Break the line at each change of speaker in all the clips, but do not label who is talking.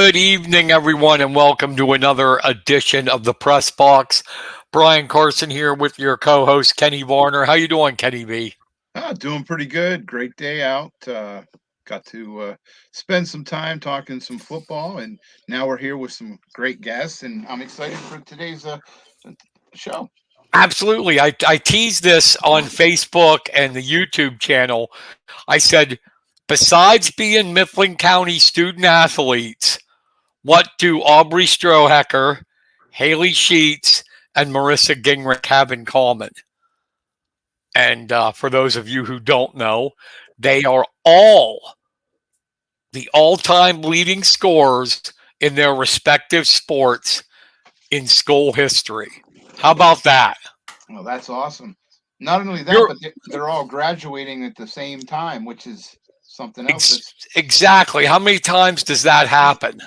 Good evening, everyone, and welcome to another edition of the Press Box. Brian Carson here with your co-host Kenny Varner. How you doing, Kenny V?
Doing pretty good. Great day out. Got to spend some time talking some football, and now we're here with some great guests, and I'm excited for today's show.
Absolutely. I teased this on Facebook and the YouTube channel. I said, besides being Mifflin County student athletes, what do Aubrey Strohecker, Hailee Sheetz, and Marissa Gingrich have in common? And for those of you who don't know, they are all the all-time leading scorers in their respective sports in school history. How about that?
Well, that's awesome. Not only that,
You're,
but they're all graduating at the same time, which is something else.
exactly. How many times does that happen?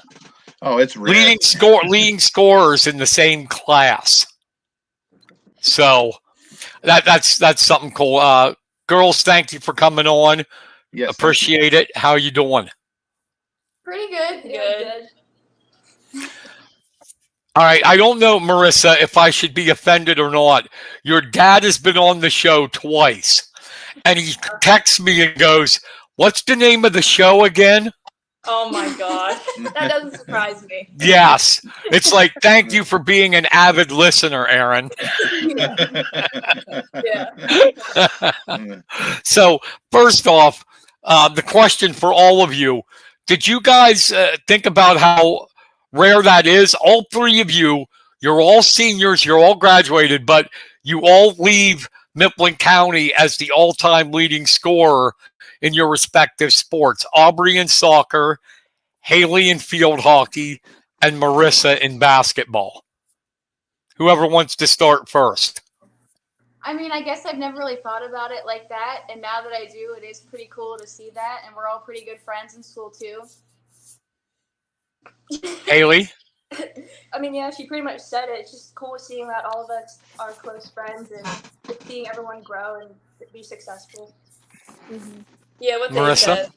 Oh, it's rare.
Leading scorers in the same class. So that's something cool. Girls, thank you for coming on.
Yes,
appreciate it. How are you doing?
Pretty good. Good.
All right. I don't know, Marissa, if I should be offended or not. Your dad has been on the show twice, and he texts me and goes, "What's the name of the show again?"
Oh my gosh. That doesn't surprise me.
Yes. It's like, thank you for being an avid listener, Aaron.
Yeah.
So, first off, the question for all of you, did you guys think about how rare that is? All three of you, you're all seniors, you're all graduated, but you all leave Mifflin County as the all-time leading scorer in your respective sports. Aubrey in soccer, Hailee in field hockey, and Marissa in basketball. Whoever wants to start first.
I mean, I guess I've never really thought about it like that, and now that I do, it is pretty cool to see that, and we're all pretty good friends in school, too.
Hailee?
I mean, yeah, she pretty much said it. It's just cool seeing that all of us are close friends and seeing everyone grow and be successful.
Mm-hmm. Yeah, what they
Marissa?
said.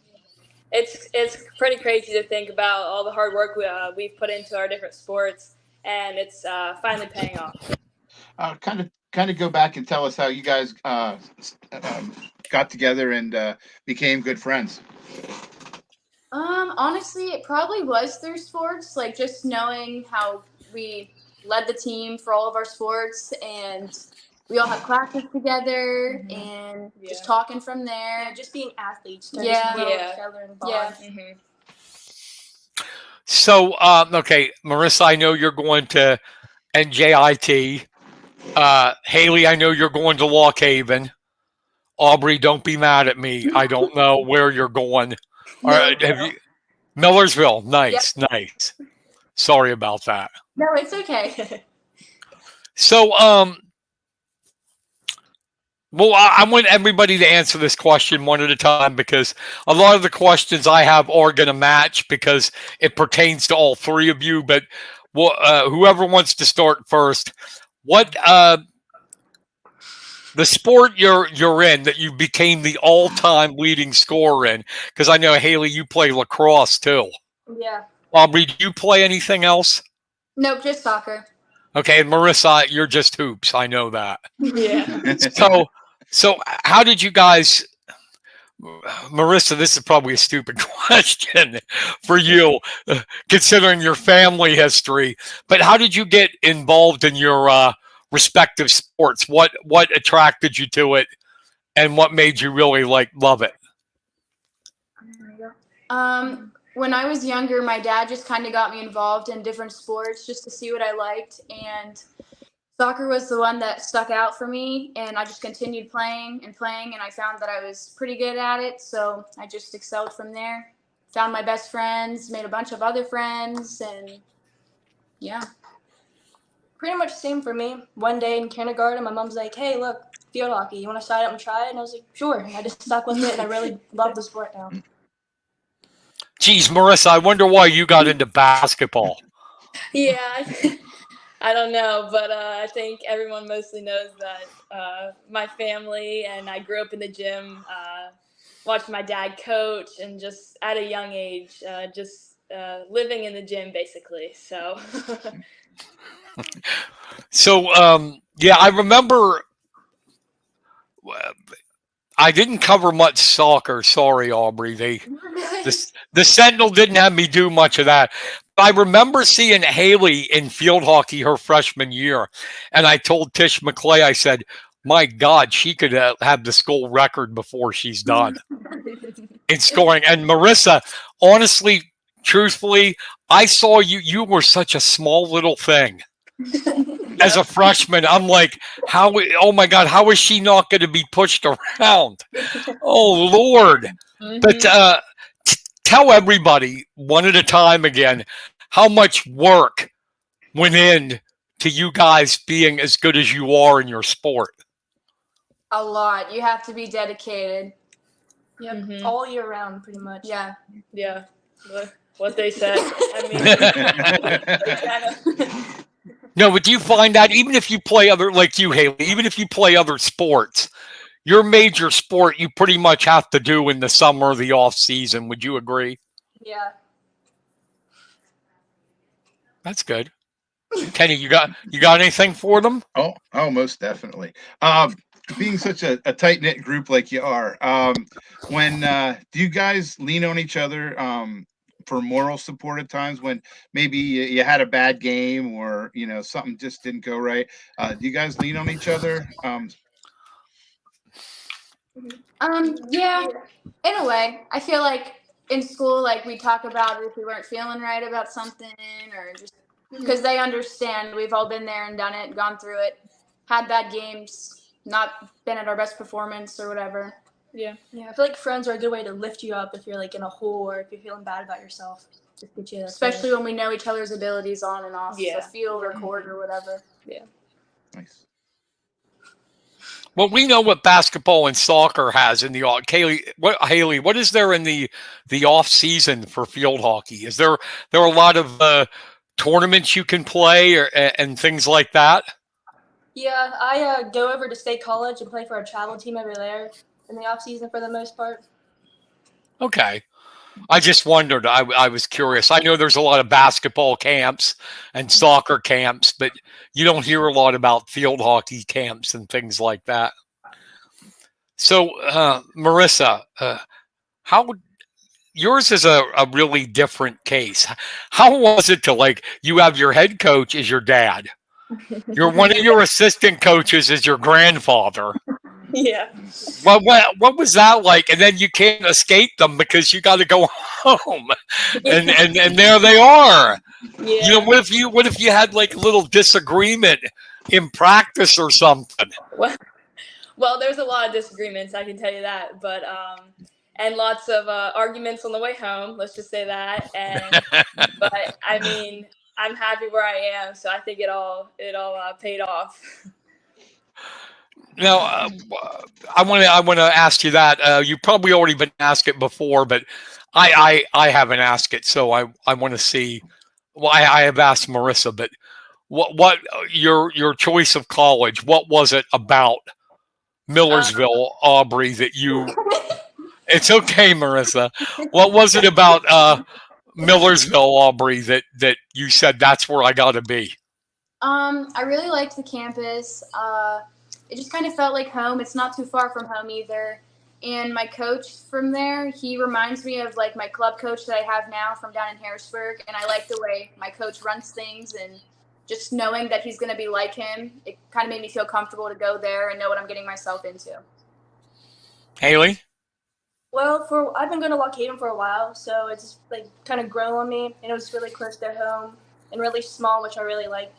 It's pretty crazy to think about all the hard work we've put into our different sports, and it's finally paying off.
Kind of go back and tell us how you guys got together and became good friends.
Honestly, it probably was through sports, like just knowing how we led the team for all of our sports, and we all had classes together, and just talking from there.
Yeah, just being athletes.
Yeah.
Each other and bond.
Yeah.
Mm-hmm.
So, okay, Marissa, I know you're going to NJIT. Hailee, I know you're going to Lock Haven. Aubrey, don't be mad at me. I don't know where you're going. All right, have you Millersville? Nice, nice. Sorry about that.
No, it's okay.
So, well, I want everybody to answer this question one at a time because a lot of the questions I have are going to match because it pertains to all three of you. But whoever wants to start first, what the sport you're in that you became the all-time leading scorer in? Because I know, Hailee, you play lacrosse too.
Yeah.
Aubrey, do you play anything else?
Nope, just soccer.
Okay, and Marissa, you're just hoops. I know that.
Yeah.
So how did you guys, Marissa, this is probably a stupid question for you, considering your family history, but how did you get involved in your respective sports? What attracted you to it, and what made you really love it?
When I was younger, my dad just kind of got me involved in different sports just to see what I liked, and soccer was the one that stuck out for me, and I just continued playing, and I found that I was pretty good at it, so I just excelled from there. Found my best friends, made a bunch of other friends, and yeah.
Pretty much the same for me. One day in kindergarten, my mom's like, "Hey, look, field hockey. You want to sign up and try it?" And I was like, "Sure." And I just stuck with it, and I really love the sport now.
Geez, Marissa, I wonder why you got into basketball.
Yeah, I don't know, but I think everyone mostly knows that my family and I grew up in the gym, watching my dad coach, and just at a young age, just living in the gym basically. So.
So, yeah, I remember I didn't cover much soccer. Sorry, Aubrey. The Sentinel didn't have me do much of that. But I remember seeing Hailee in field hockey her freshman year. And I told Tish McClay, I said, my God, she could have the school record before she's done in scoring. And Marissa, honestly, truthfully, I saw you. You were such a small little thing. As a freshman, I'm like, how? Oh my God, how is she not going to be pushed around? Oh Lord!
Mm-hmm.
But tell everybody one at a time again how much work went in to you guys being as good as you are in your sport.
A lot. You have to be dedicated.
Yep,
Mhm.
all year round, pretty much.
Yeah.
Yeah, what they said. I mean,
No, but do you find that even if you play other, like you, Hailee, even if you play other sports, your major sport you pretty much have to do in the summer or the off season. Would you agree?
Yeah.
That's good. Kenny, you got anything for them?
Oh, most definitely. Being such a tight knit group like you are, when do you guys lean on each other for moral support at times when maybe you had a bad game or something just didn't go right? Do you guys lean on each other?
Yeah, in a way. I feel like in school, like we talk about if we weren't feeling right about something or just because they understand. We've all been there and done it, gone through it, had bad games, not been at our best performance or whatever.
yeah.
Yeah, I feel like friends are a good way to lift you up if you're like in a hole or if you're feeling bad about yourself. Just get you
Especially when we know each other's abilities on and off the field or court or whatever.
Nice.
Well, we know what basketball and soccer has in the off. Hailee, what is there in the off season for field hockey? Is there a lot of tournaments you can play and things like that?
Yeah, I go over to State College and play for a travel team over there in the off season for the most part.
Okay. I just wondered. I was curious. I know there's a lot of basketball camps and soccer camps, but you don't hear a lot about field hockey camps and things like that. So, Marissa, yours is a really different case. How was it to you have your head coach as your dad? One of your assistant coaches is your grandfather.
Yeah.
What was that like? And then you can't escape them because you got to go home, and there they are.
Yeah.
What if you had like a little disagreement in practice or something?
Well, there's a lot of disagreements, I can tell you that, but and lots of arguments on the way home. Let's just say that. But I mean, I'm happy where I am, so I think it all paid off.
Now, I want to ask you that. You probably already been asked it before, but I haven't asked it, so I want to see. Well, I have asked Marissa, but what your choice of college? What was it about Millersville, Aubrey, that you? It's okay, Marissa. What was it about Millersville, Aubrey, that you said that's where I got to be?
I really liked the campus. It just kind of felt like home. It's not too far from home either. And my coach from there, he reminds me of like my club coach that I have now from down in Harrisburg. And I like the way my coach runs things, and just knowing that he's going to be like him, it kind of made me feel comfortable to go there and know what I'm getting myself into.
Hailee?
Well, I've been going to Waukegan for a while, so it's like kind of grown on me, and it was really close to home and really small, which I really like.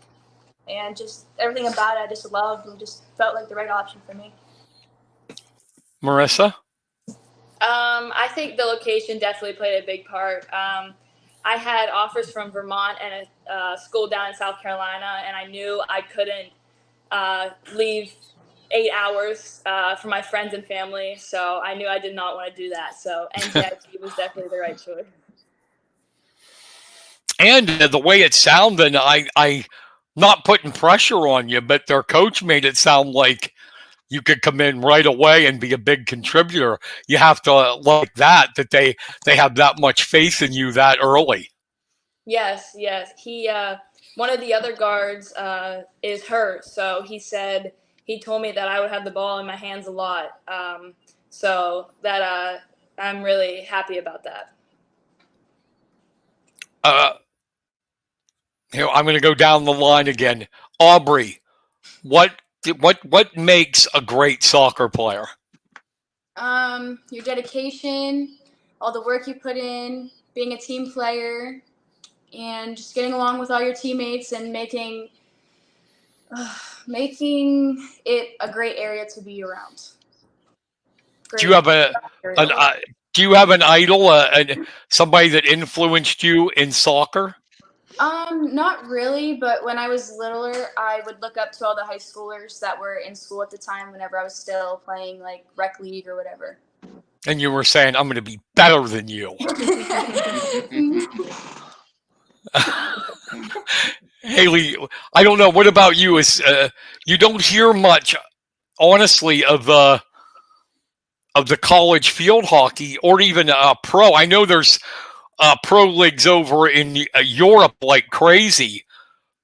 And just everything about it I just loved and just felt like the right option for me.
Marissa?
I think the location definitely played a big part. I had offers from Vermont and a school down in South Carolina, and I knew I couldn't leave 8 hours for my friends and family, so I knew I did not want to do that. So NCIT was definitely the right choice.
And the way it sounded, I not putting pressure on you, but their coach made it sound like you could come in right away and be a big contributor. You have to like that they have that much faith in you that early.
Yes, yes. One of the other guards is hurt, so he told me that I would have the ball in my hands a lot. So that I'm really happy about that.
I'm going to go down the line again. Aubrey, what makes a great soccer player?
Your dedication, all the work you put in, being a team player, and just getting along with all your teammates and making it a great area to be around.
Do you have do you have an idol, somebody that influenced you in soccer?
Not really, but when I was littler, I would look up to all the high schoolers that were in school at the time whenever I was still playing like rec league or whatever.
And you were saying, I'm going to be better than you. Hailee, I don't know. What about you? You don't hear much, honestly, of the college field hockey or even pro. I know there's pro leagues over in Europe like crazy.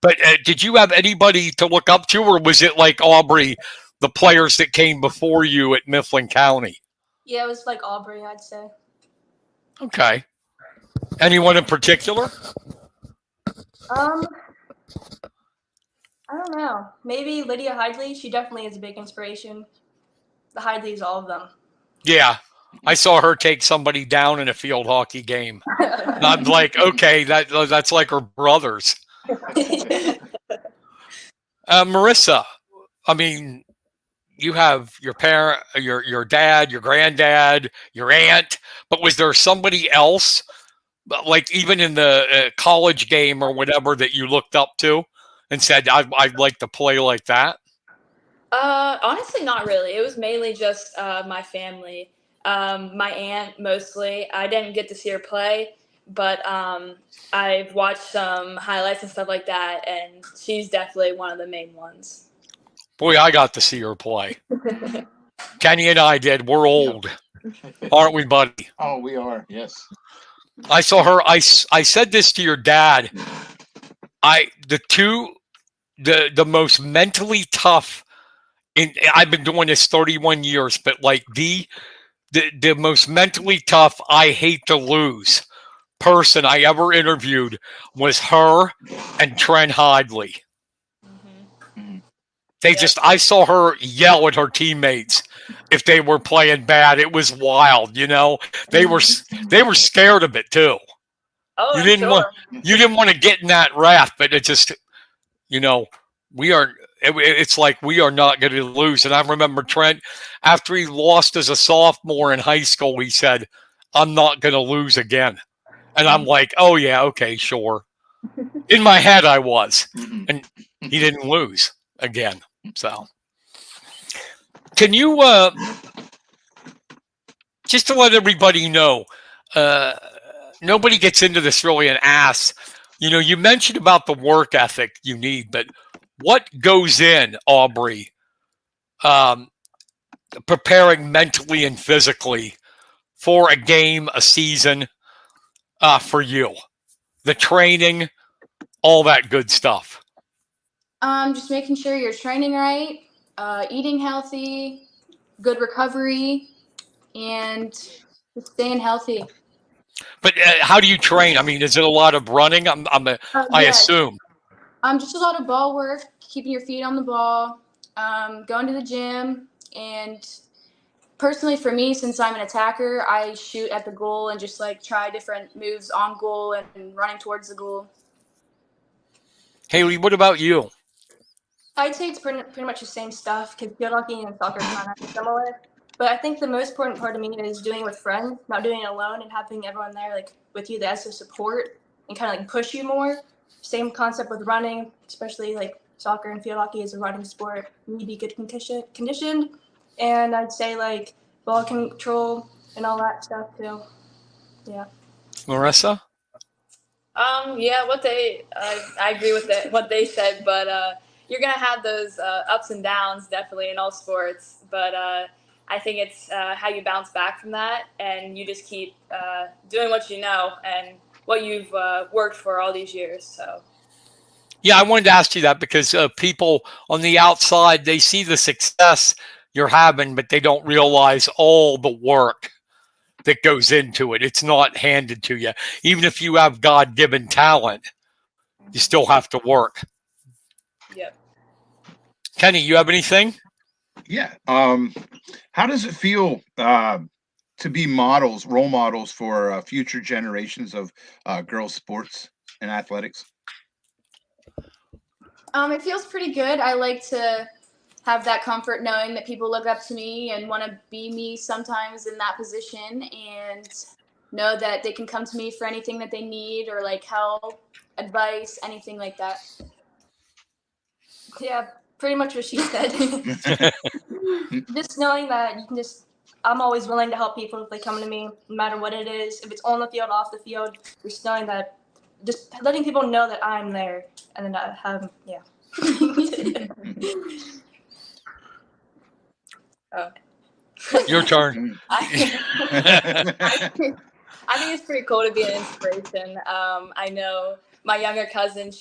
But did you have anybody to look up to, or was it like Aubrey, the players that came before you at Mifflin County?
Yeah, it was like Aubrey, I'd say.
Okay. Anyone in particular?
I don't know. Maybe Lydia Hailee. She definitely is a big inspiration. The Haileys, all of them.
Yeah. I saw her take somebody down in a field hockey game. And I'm like, okay, that's like her brothers. Marissa, I mean, you have your parent, your dad, your granddad, your aunt, but was there somebody else, like even in the college game or whatever, that you looked up to and said, I'd like to play like that?
Honestly, not really. It was mainly just my family. My aunt mostly. I didn't get to see her play, but I've watched some highlights and stuff like that, and she's definitely one of the main ones.
Boy, I got to see her play. Kenny and I did. We're old, aren't we, buddy?
Oh, we are. Yes.
I saw her. I said this to your dad. The most mentally tough. I've been doing this 31 years, but like the most mentally tough, I hate to lose person I ever interviewed was her and Trent Hidley. I saw her yell at her teammates if they were playing bad. It was wild, They were scared of it too.
Oh,
you didn't want to get in that wrath, but it just, it's like we are not going to lose. And I remember Trent, after he lost as a sophomore in high school, he said, I'm not going to lose again. And I'm like, oh, yeah, okay, sure. In my head, I was. And he didn't lose again. So can you, just to let everybody know, nobody gets into this really and asks, you mentioned about the work ethic you need, but what goes in, Aubrey, preparing mentally and physically for a game, a season, for you? The training, all that good stuff.
Just making sure you're training right, eating healthy, good recovery, and just staying healthy.
But how do you train? I mean, is it a lot of running? I assume.
Just a lot of ball work, keeping your feet on the ball, going to the gym, and personally for me, since I'm an attacker, I shoot at the goal and just like try different moves on goal and running towards the goal.
Hailee, what about you?
I'd say it's pretty much the same stuff because field hockey and soccer are kind of similar. But I think the most important part of me is doing it with friends, not doing it alone, and having everyone there like with you as a support and kind of like push you more. Same concept with running, especially like soccer and field hockey is a running sport. You need to be good conditioned, and I'd say like ball control and all that stuff too. Yeah.
Marissa?
Yeah, I agree with what they said, but you're gonna have those ups and downs definitely in all sports. But I think it's how you bounce back from that, and you just keep doing what you know, and what you've worked for all these years. So.
Yeah, I wanted to ask you that because people on the outside, they see the success you're having, but they don't realize all the work that goes into it. It's not handed to you. Even if you have God-given talent, you still have to work.
Yep.
Kenny, you have anything?
Yeah. How does it feel to be role models for future generations of girls' sports and athletics?
It feels pretty good. I like to have that comfort knowing that people look up to me and want to be me sometimes in that position, and know that they can come to me for anything that they need, or like help, advice, anything like that.
Yeah, pretty much what she said. Just knowing that you can I'm always willing to help people if they come to me, no matter what it is. If it's on the field, off the field, just knowing that, just letting people know that I'm there, and then I have, yeah.
Oh.
Your turn.
I think it's pretty cool to be an inspiration. I know my younger cousin,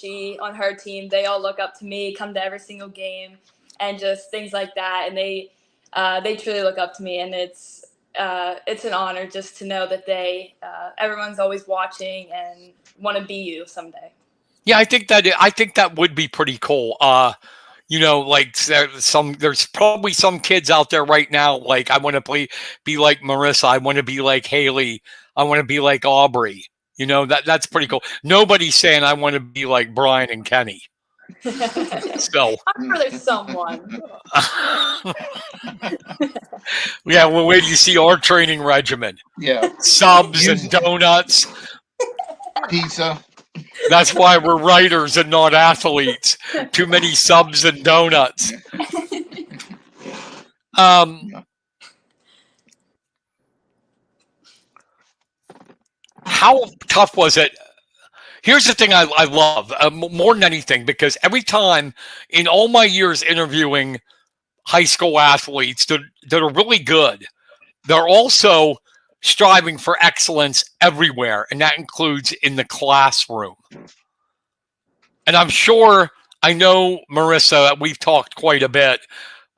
on her team, they all look up to me, come to every single game, and just things like that. And they truly look up to me, and it's an honor just to know that everyone's always watching and want to be you someday.
Yeah, I think that would be pretty cool. Like there's probably some kids out there right now, like, I want to be like Marissa. I want to be like Hailee. I want to be like Aubrey. That's pretty cool. Nobody's saying I want to be like Brian and Kenny. So
I'm sure there's someone.
Yeah, well, wait till you see our training regimen.
Yeah.
Subs and donuts.
Pizza.
That's why we're writers and not athletes. Too many subs and donuts. How tough was it? Here's the thing I love more than anything, because every time in all my years interviewing high school athletes that are really good, they're also striving for excellence everywhere, and that includes in the classroom. And I'm sure, I know, Marissa, we've talked quite a bit.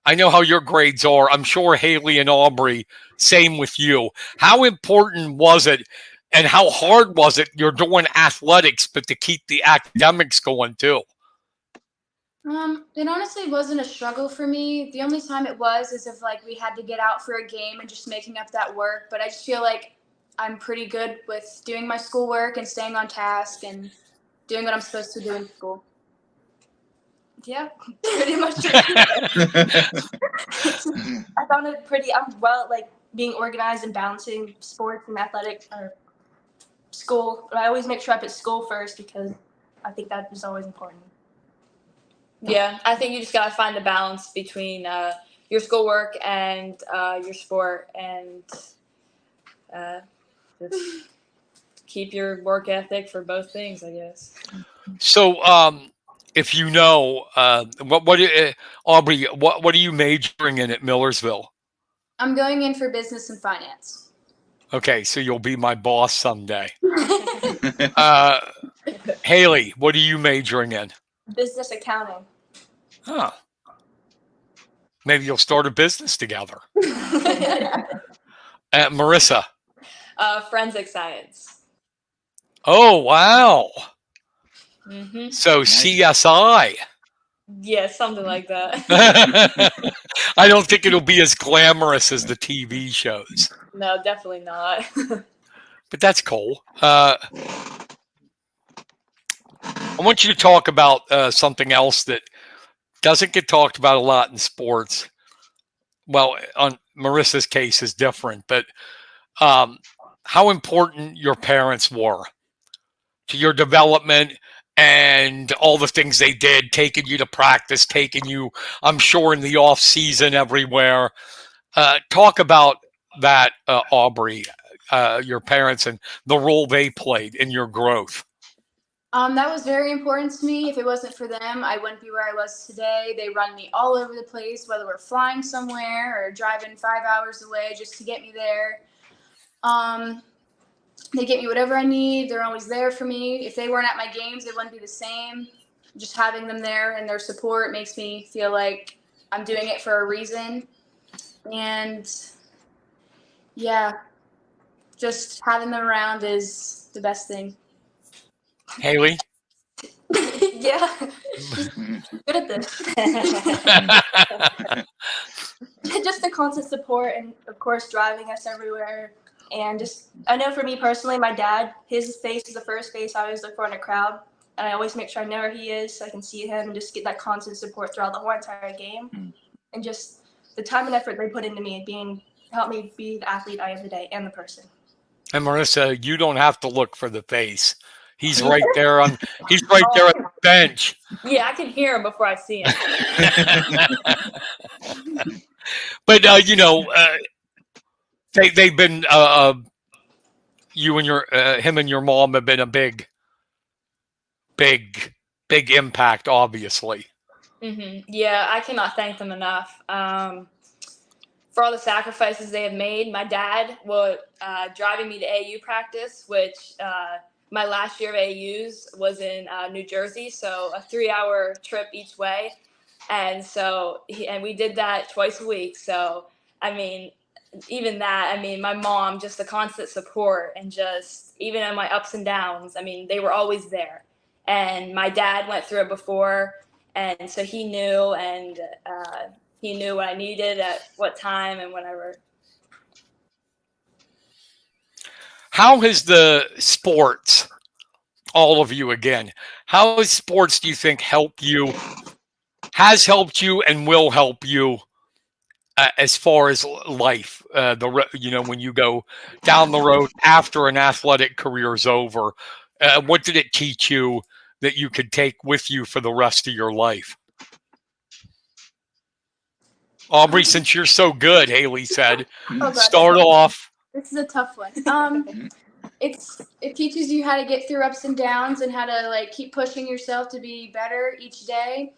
I know how your grades are. I'm sure Hailee and Aubrey, same with you. How important was it, and how hard was it? You're doing athletics, but to keep the academics going too.
It honestly wasn't a struggle for me. The only time it was is if we had to get out for a game and just making up that work. But I just feel like I'm pretty good with doing my schoolwork and staying on task and doing what I'm supposed to do in school.
Yeah, pretty much. I found it I'm well at being organized and balancing sports and athletics or school. But I always make sure I put school first, because I think that is always important.
Yeah, I think you just gotta find a balance between your schoolwork and your sport, and just keep your work ethic for both things, I guess.
So, if Aubrey, what are you majoring in at Millersville?
I'm going in for business and finance.
Okay, so you'll be my boss someday. Hailee, what are you majoring in?
Business accounting.
Huh. Maybe you'll start a business together. Marissa?
Forensic science.
Oh, wow.
Mm-hmm.
So
Nice.
CSI.
Yeah, something like that.
I don't think it'll be as glamorous as the TV shows.
No, definitely not.
But that's cool. I want you to talk about something else that doesn't get talked about a lot in sports. Well, on Marissa's case is different, but how important your parents were to your development and all the things they did, taking you to practice, taking you, I'm sure, in the off season everywhere. Talk about that, Aubrey, your parents and the role they played in your growth.
That was very important to me. If it wasn't for them, I wouldn't be where I was today. They run me all over the place, whether we're flying somewhere or driving 5 hours away just to get me there. They get me whatever I need. They're always there for me. If they weren't at my games, it wouldn't be the same. Just having them there and their support makes me feel like I'm doing it for a reason. And yeah, just having them around is the best thing.
Hailee?
Yeah, she's good at this. Just the constant support and, of course, driving us everywhere. And just, I know for me personally, my dad, his face is the first face I always look for in a crowd. And I always make sure I know where he is so I can see him and just get that constant support throughout the whole entire game. And just the time and effort they put into me help me be the athlete I am today and the person.
And Marissa, you don't have to look for the face. He's right there he's right there at the bench.
Yeah, I can hear him before I see him.
But they've been you and him and your mom have been a big impact, obviously.
Yeah, I cannot thank them enough for all the sacrifices they have made. My dad was driving me to AU practice, which my last year of AU's was in New Jersey, so a 3-hour trip each way. And so we did that twice a week. So, I mean, even that, I mean, my mom, just the constant support and just even in my ups and downs, I mean, they were always there. And my dad went through it before, and so he knew, and he knew what I needed at what time and whatever.
How has the sports, all of you again, how has sports, do you think, has helped you and will help you as far as life, when you go down the road after an athletic career is over? What did it teach you that you could take with you for the rest of your life? Aubrey, since you're so good, Hailee said, start off.
This is a tough one. It teaches you how to get through ups and downs and how to keep pushing yourself to be better each day.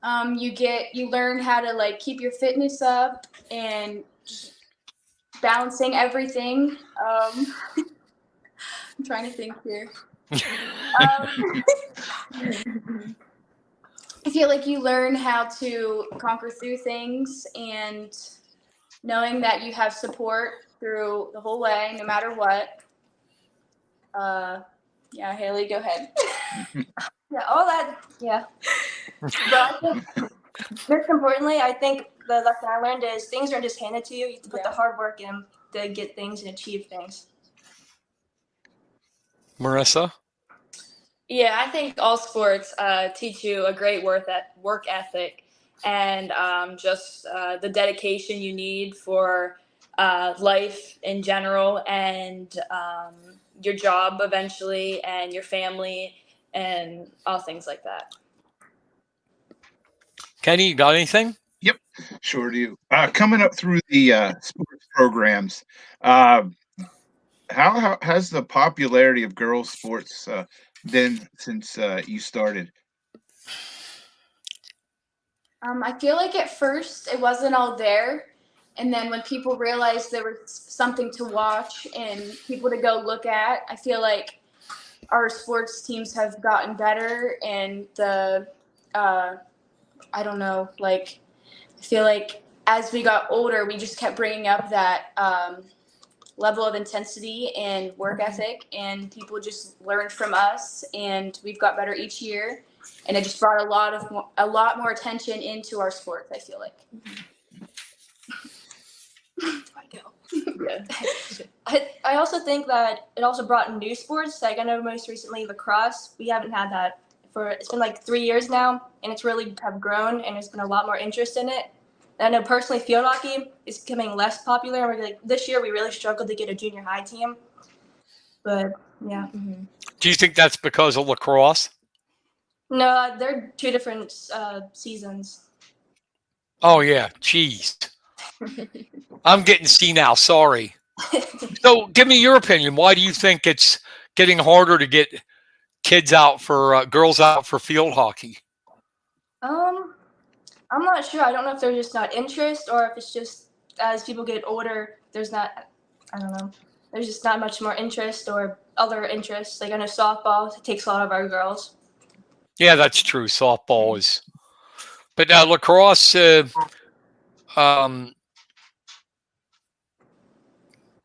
You learn how to keep your fitness up and just balancing everything. I'm trying to think here. I feel like you learn how to conquer through things and knowing that you have support through the whole way, no matter what. Yeah, Hailee, go ahead.
Yeah, all that, yeah. But I think, most importantly, I think the lesson I learned is things aren't just handed to you. You have to put the hard work in to get things and achieve things.
Marissa?
Yeah, I think all sports teach you a great work ethic and just the dedication you need for life in general and your job eventually and your family and all things like that.
Kenny, you got anything?
Yep, sure do. Coming up through the sports programs, how has the popularity of girls' sports been since you started?
I feel like at first it wasn't all there. And then when people realized there was something to watch and people to go look at, I feel like our sports teams have gotten better. And I don't know, I feel like as we got older, we just kept bringing up that level of intensity and work ethic, and people just learned from us, and we've got better each year. And it just brought a lot more attention into our sports, I feel like.
Yeah.
I also think that it also brought new sports. I know most recently lacrosse. We haven't had that it's been 3 years now, and it's really have grown, and there's been a lot more interest in it. And I know personally field hockey is becoming less popular. And this year we really struggled to get a junior high team. But yeah.
Mm-hmm.
Do you think that's because of lacrosse?
No, they're two different seasons.
Oh yeah, jeez. I'm getting senile. Sorry. So, give me your opinion. Why do you think it's getting harder to get girls out for field hockey?
I'm not sure. I don't know if there's just not interest or if it's just as people get older, there's not. I don't know. there's just not much more interest or other interests. Like I know softball takes a lot of our girls.
Yeah, that's true. Softball is, but lacrosse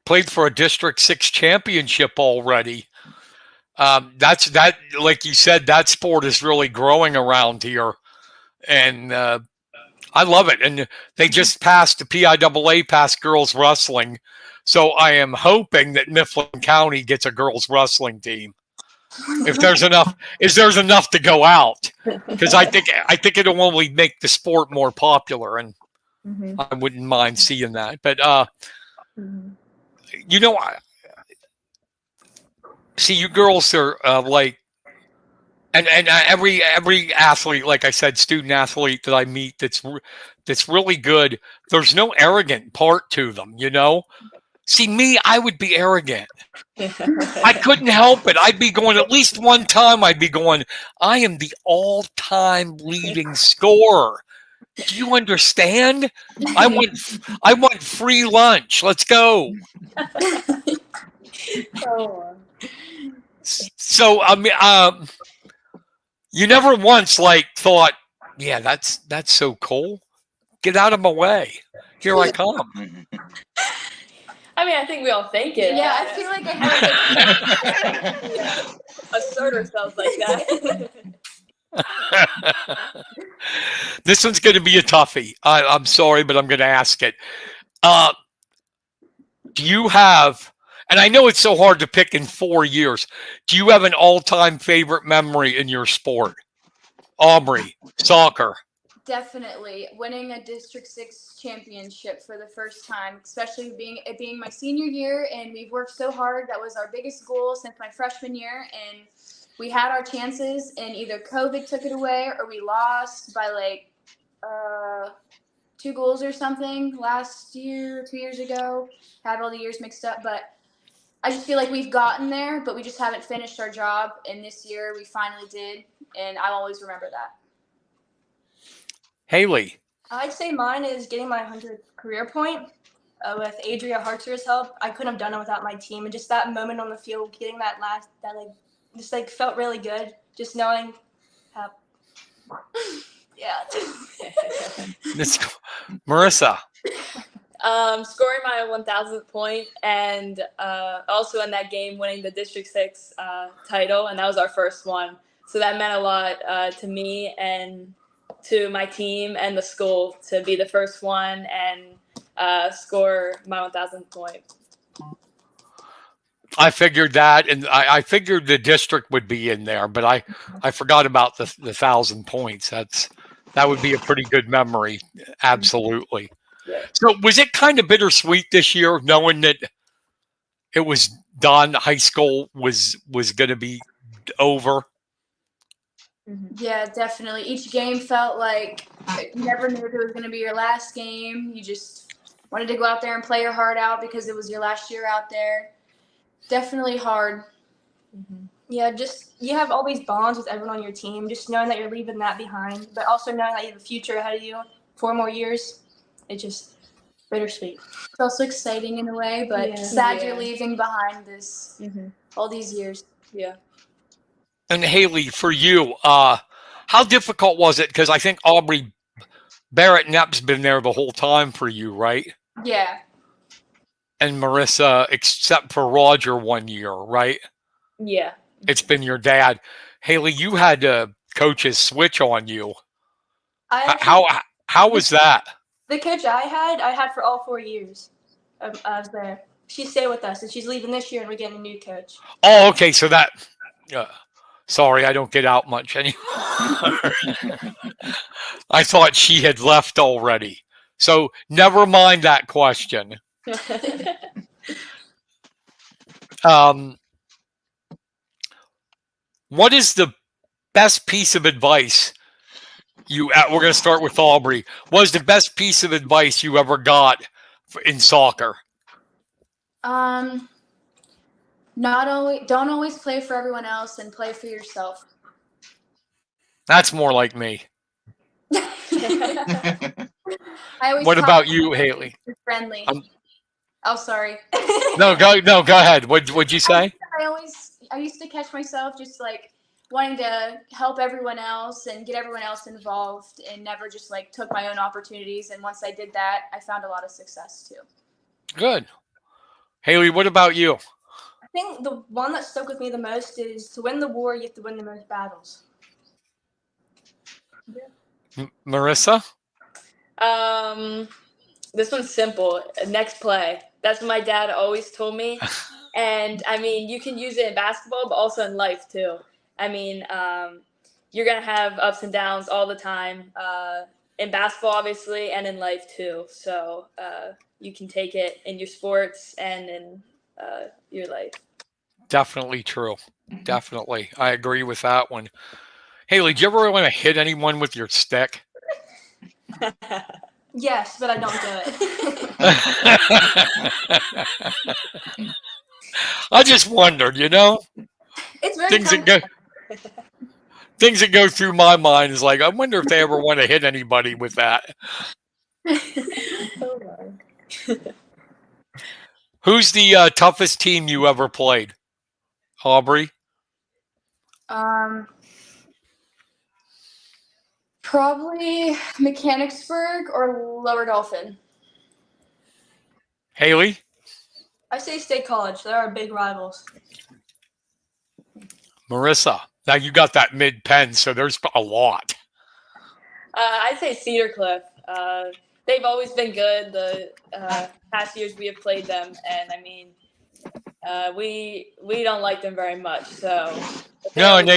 played for a District 6 championship already. That's that. Like you said, that sport is really growing around here, and I love it. And they just passed the PIAA passed girls wrestling, so I am hoping that Mifflin County gets a girls wrestling team. If there's enough, to go out, because I think it'll only make the sport more popular, and I wouldn't mind seeing that. But you know, see, you girls are like, and every athlete, like I said, student athlete that I meet that's really good. There's no arrogant part to them, you know. See, me, I would be arrogant. I couldn't help it. I'd be going at least one time. I'd be going, I am the all-time leading scorer. Do you understand? I want free lunch. Let's go. So I mean, you never once like thought, yeah, that's so cool. Get out of my way. Here I come.
I mean, I think we all think it.
Yeah, I feel like I have
assert ourselves like that.
This one's going to be a toughie. I'm sorry, but I'm going to ask it. Do you have, and I know it's so hard to pick in 4 years, do you have an all-time favorite memory in your sport? Aubrey, soccer.
Definitely winning a District 6 championship for the first time, especially being my senior year, and we've worked so hard. That was our biggest goal since my freshman year, and we had our chances, and either COVID took it away or we lost by like 2 goals or something last year, 2 years ago. Had all the years mixed up, but I just feel like we've gotten there, but we just haven't finished our job, and this year we finally did, and I'll always remember that.
Hailee.
I'd say mine is getting my 100th career point with Adria Hartzer's help. I couldn't have done it without my team, and just that moment on the field, getting that just felt really good. Just knowing how, yeah.
Marissa.
Scoring my 1,000th point, and also in that game winning the District 6 title, and that was our first one. So that meant a lot to me and to my team and the school to be the first one and score my 1,000th point.
I figured that, and I figured the district would be in there, but I forgot about the 1,000 points. That would be a pretty good memory, absolutely.
Yeah.
So was it kind of bittersweet this year, knowing that it was done, high school was going to be over?
Yeah, definitely. Each game felt like you never knew if it was going to be your last game. You just wanted to go out there and play your heart out because it was your last year out there. Definitely hard.
Yeah, just you have all these bonds with everyone on your team, just knowing that you're leaving that behind, but also knowing that you have a future ahead of you, 4 more years. It's just bittersweet.
It's also exciting in a way, but sad you're leaving behind this all these years.
Yeah.
And Hailee, for you, how difficult was it? Because I think Aubrey Barrett Knapp's been there the whole time for you, right?
Yeah.
And Marissa, except for Roger 1 year, right?
Yeah.
It's been your dad. Hailee, you had coaches switch on you. How was that?
The coach I had for all 4 years. I was there. She stayed with us, and she's leaving this year, and we're getting a new coach.
Oh, okay. So that. Sorry, I don't get out much anymore. I thought she had left already. So never mind that question. What is the best piece of advice we're going to start with Aubrey. What is the best piece of advice you ever got in soccer?
Don't always play for everyone else and play for yourself.
That's more like me.
What
about you, Hailee?
Friendly. Oh, sorry.
No, go ahead. What'd you say?
I used to catch myself just like wanting to help everyone else and get everyone else involved, and never just like took my own opportunities. And once I did that, I found a lot of success too.
Good. Hailee, what about you?
I think the one that stuck with me the most is to win the war, you have to win the most battles.
Marissa?
This one's simple. Next play. That's what my dad always told me. And I mean, you can use it in basketball, but also in life too. I mean, you're going to have ups and downs all the time, in basketball, obviously, and in life too. So you can take it in your sports and in your life.
Definitely true. Definitely. I agree with that one. Hailee, do you ever want to hit anyone with your stick?
Yes, but I don't do it.
I just wondered,
It's very
things that go through my mind is like, I wonder if they ever want to hit anybody with that. Who's the toughest team you ever played? Aubrey?
Probably Mechanicsburg or Lower Dolphin.
Hailee?
I say State College. They're our big rivals.
Marissa? Now you got that mid-pen, so there's a lot.
I'd say Cedar Cliff. They've always been good. The past years we have played them, and I mean, we don't like them very much. So
no, and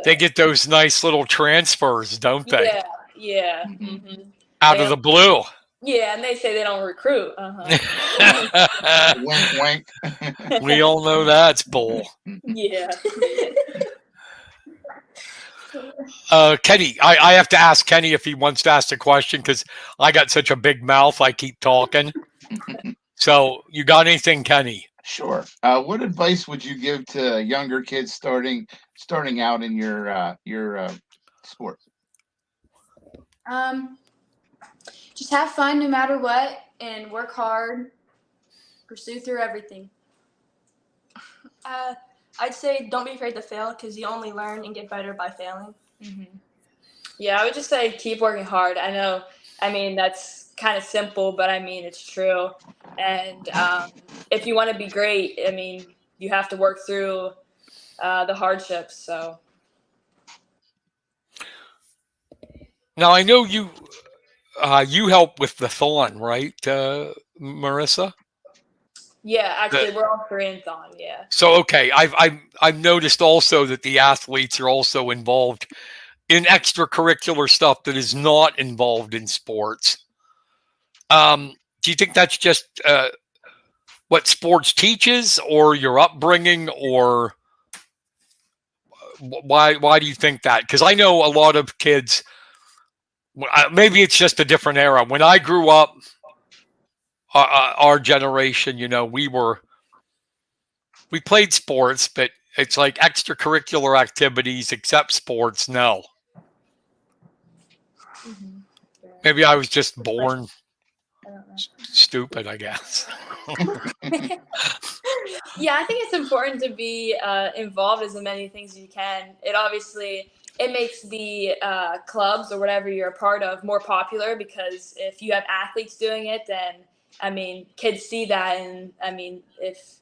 they get those nice little transfers, don't they?
Yeah. Mm-hmm.
Out of the blue.
Yeah, and they say they don't recruit.
Wink, wink.
We all know that's bull.
Yeah.
Kenny, I have to ask Kenny if he wants to ask a question because I got such a big mouth. I keep talking. So you got anything, Kenny?
Sure. What advice would you give to younger kids starting out in your sport?
Just have fun no matter what, and work hard. Pursue through everything.
I'd say don't be afraid to fail because you only learn and get better by failing.
Mm-hmm. Yeah, I would just say keep working hard. I mean, that's kind of simple, but I mean, it's true. And if you want to be great, I mean, you have to work through the hardships. So.
Now, I know you help with the thon, right, Marissa?
Yeah, actually, we're all three in thon. Yeah.
So okay, I've noticed also that the athletes are also involved in extracurricular stuff that is not involved in sports. Do you think that's just what sports teaches, or your upbringing, or why do you think that? Because I know a lot of kids. Maybe it's just a different era. When I grew up, our generation, we played sports, but it's like extracurricular activities except sports. No.
Mm-hmm.
Maybe I was just born stupid, I guess.
Yeah, I think it's important to be involved as many things as you can. It makes the clubs or whatever you're a part of more popular, because if you have athletes doing it, then, I mean, kids see that. And, I mean, if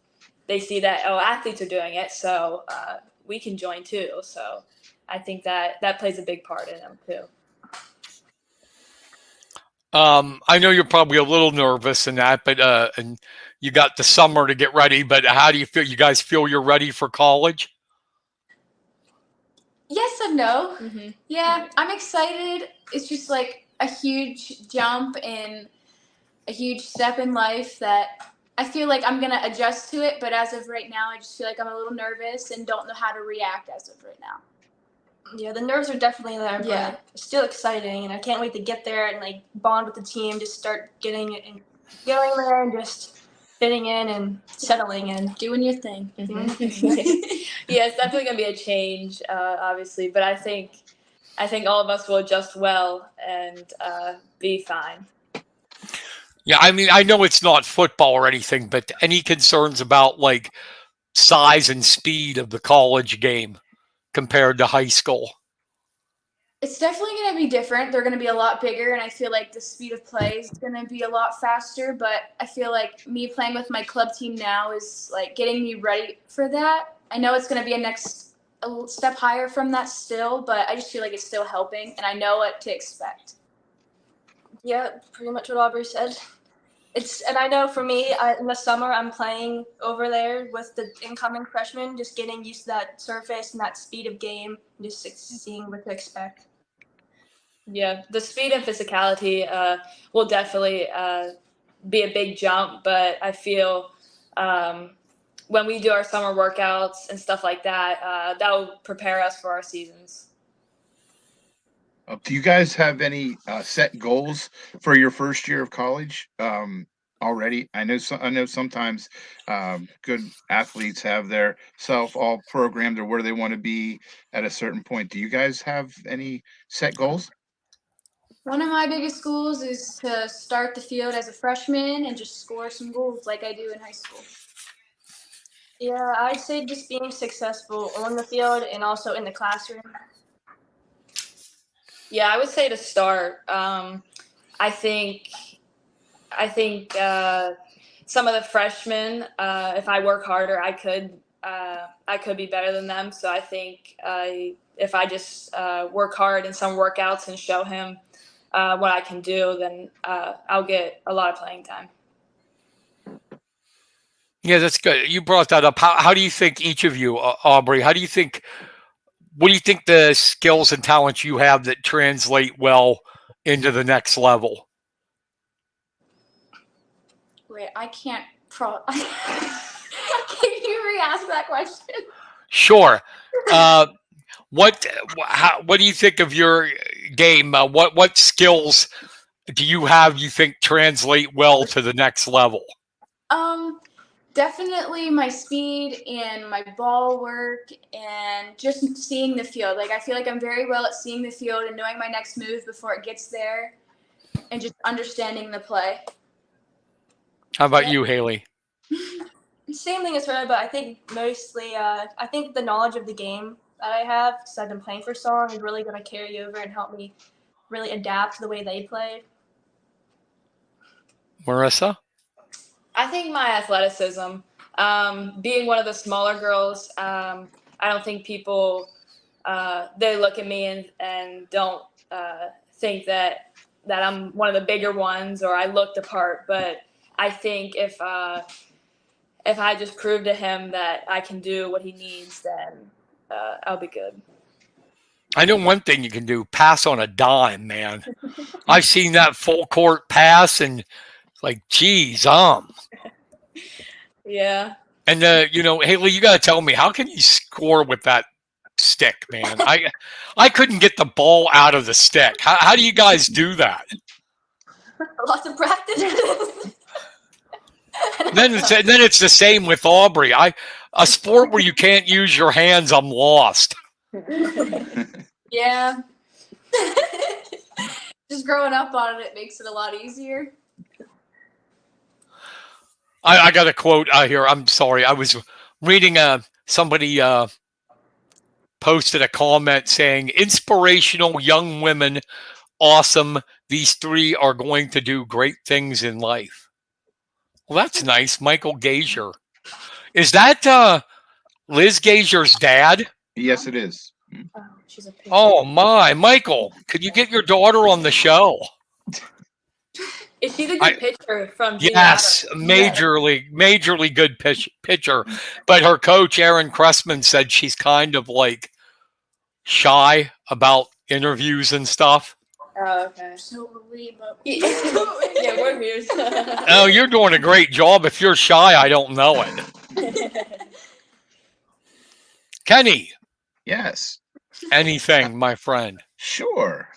they see that, athletes are doing it, so we can join too. So I think that plays a big part in them too.
I know you're probably a little nervous in that, but and you got the summer to get ready, but how do you feel? You guys feel you're ready for college?
Yes and no.
Mm-hmm.
Yeah, I'm excited. It's just like a huge jump and a huge step in life that I feel like I'm going to adjust to it. But as of right now, I just feel like I'm a little nervous and don't know how to react as of right now.
Yeah, the nerves are definitely there,
Yeah.
but it's still exciting, and I can't wait to get there and like bond with the team, just start getting going there and just fitting in and settling in.
Doing your thing.
Mm-hmm. Yeah, it's definitely going to be a change, obviously, but I think all of us will adjust well and be fine.
Yeah, I mean, I know it's not football or anything, but any concerns about like size and speed of the college game compared to high school?
It's definitely going to be different. They're going to be a lot bigger, and I feel like the speed of play is going to be a lot faster. But I feel like me playing with my club team now is like getting me ready for that. I know it's going to be a step higher from that still, but I just feel like it's still helping, and I know what to expect.
Yeah, pretty much what Aubrey said. And I know for me, in the summer, I'm playing over there with the incoming freshmen, just getting used to that surface and that speed of game, and just seeing what to expect.
Yeah, the speed and physicality will definitely be a big jump, but I feel when we do our summer workouts and stuff like that, that will prepare us for our seasons.
Do you guys have any set goals for your first year of college already? I know sometimes good athletes have their self all programmed or where they want to be at a certain point. Do you guys have any set goals?
One of my biggest goals is to start the field as a freshman and just score some goals like I do in high school.
Yeah, I'd say just being successful on the field and also in the classroom.
Yeah, I would say to start. I think some of the freshmen, if I work harder, I could be better than them. So I think if I just work hard in some workouts and show him what I can do, then I'll get a lot of playing time.
Yeah, that's good. You brought that up. How do you think each of you, Aubrey, what do you think the skills and talents you have that translate well into the next level?
Wait, I can't Can you re-ask that question?
Sure. What do you think of your game? What skills do you have you think translate well to the next level?
Definitely my speed and my ball work and just seeing the field. Like I feel like I'm very well at seeing the field and knowing my next move before it gets there and just understanding the play.
How about you, Hailee?
Same thing as her, but I think mostly, I think the knowledge of the game that I have, because I've been playing for so long, is really going to carry over and help me really adapt to the way they play.
Marissa?
I think my athleticism, being one of the smaller girls, I don't think people they look at me and don't think that I'm one of the bigger ones or I look the part. But I think if I just prove to him that I can do what he needs, then I'll be good.
I know one thing you can do: pass on a dime, man. I've seen that full court pass and. Like, geez,
Yeah.
And Hailee, you got to tell me, how can you score with that stick, man? I couldn't get the ball out of the stick. How do you guys do that?
Lots of practice.
then it's the same with Aubrey. A sport where you can't use your hands, I'm lost.
Yeah. Just growing up on it makes it a lot easier.
I got a quote here. I'm sorry. I was reading somebody posted a comment saying, inspirational young women, awesome. These three are going to do great things in life. Well, that's nice. Michael Gazier. Is that Liz Gazier's dad?
Yes, it is.
Oh, my. Michael, could you get your daughter on the show?
Is she the good pitcher from?
Yes, majorly good pitcher. But her coach, Aaron Cressman, said she's kind of like shy about interviews and stuff.
Oh, okay.
So are we, but
yeah, we're here.
Oh, you're doing a great job. If you're shy, I don't know it. Kenny.
Yes.
Anything, my friend.
Sure.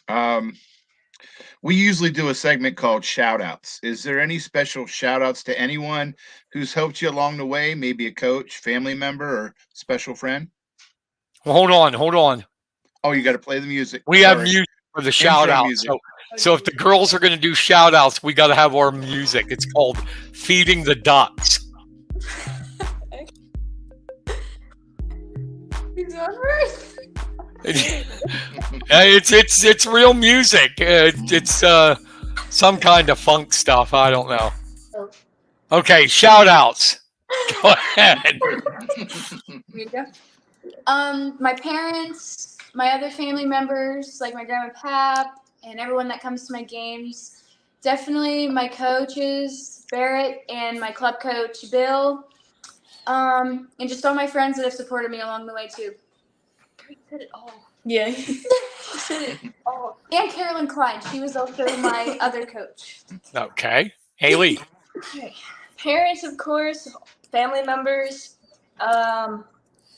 We usually do a segment called shout outs. Is there any special shout outs to anyone who's helped you along the way? Maybe a coach, family member, or special friend?
Well, hold on.
Oh, you got to play the music.
We have music for the shout out.
music.
So if the girls are going to do shout outs, we got to have our music. It's called Feeding the Ducks. It's real music. It's some kind of funk stuff. I don't know. Okay, shout outs. Go ahead.
My parents, my other family members, like my grandma Pap, and everyone that comes to my games. Definitely my coaches, Barrett, and my club coach, Bill. And just all my friends that have supported me along the way, too.
You said it all.
Yeah.
You said it all.
And Carolyn Klein. She was also my other coach.
Okay. Hailee.
Okay. Parents, of course, family members,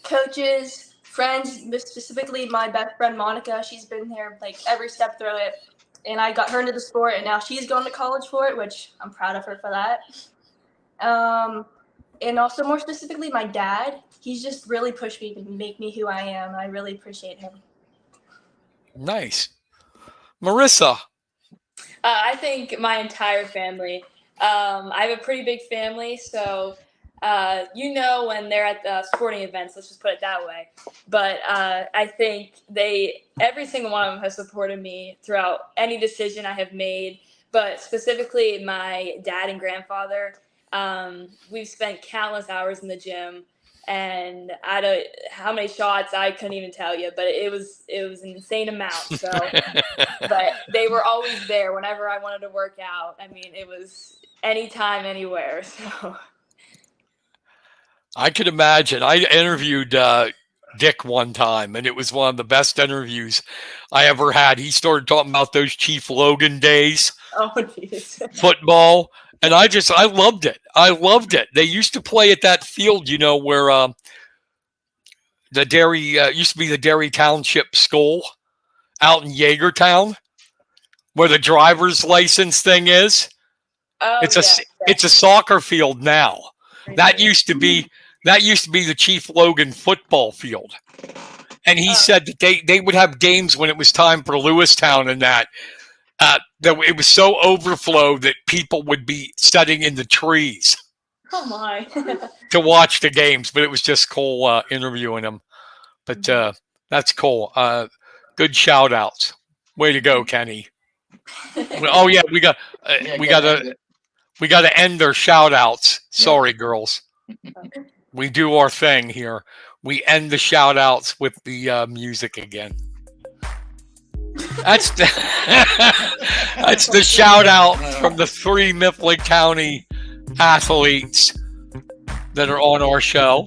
coaches, friends, specifically my best friend Monica. She's been here like every step through it. And I got her into the sport, and now she's going to college for it, which I'm proud of her for that. And also more specifically, my dad. He's just really pushed me to make me who I am. I really appreciate him. Nice.
Marissa.
I think my entire family. I have a pretty big family, so when they're at the sporting events, let's just put it that way. But I think every single one of them has supported me throughout any decision I have made. But specifically, my dad and grandfather, we've spent countless hours in the gym. And I don't how many shots I couldn't even tell you, but it was an insane amount. So, but they were always there whenever I wanted to work out. I mean, it was anytime, anywhere. So
I could imagine. I interviewed Dick one time, and it was one of the best interviews I ever had. He started talking about those Chief Logan days, football. And I loved it. I loved it. They used to play at that field, where the Derry used to be the Derry Township School out in Yeagertown, where the driver's license thing is. It's a soccer field now. That used to be the Chief Logan football field. And he said that they would have games when it was time for Lewistown and that. That it was so overflow that people would be sitting in the trees to watch the games. But it was just cool interviewing them. But that's cool. Good shout outs. Way to go, Kenny. Oh yeah, we got to end their shout outs. Sorry, girls. We do our thing here. We end the shout outs with the music again. That's the shout out from the 3 Mifflin County athletes that are on our show.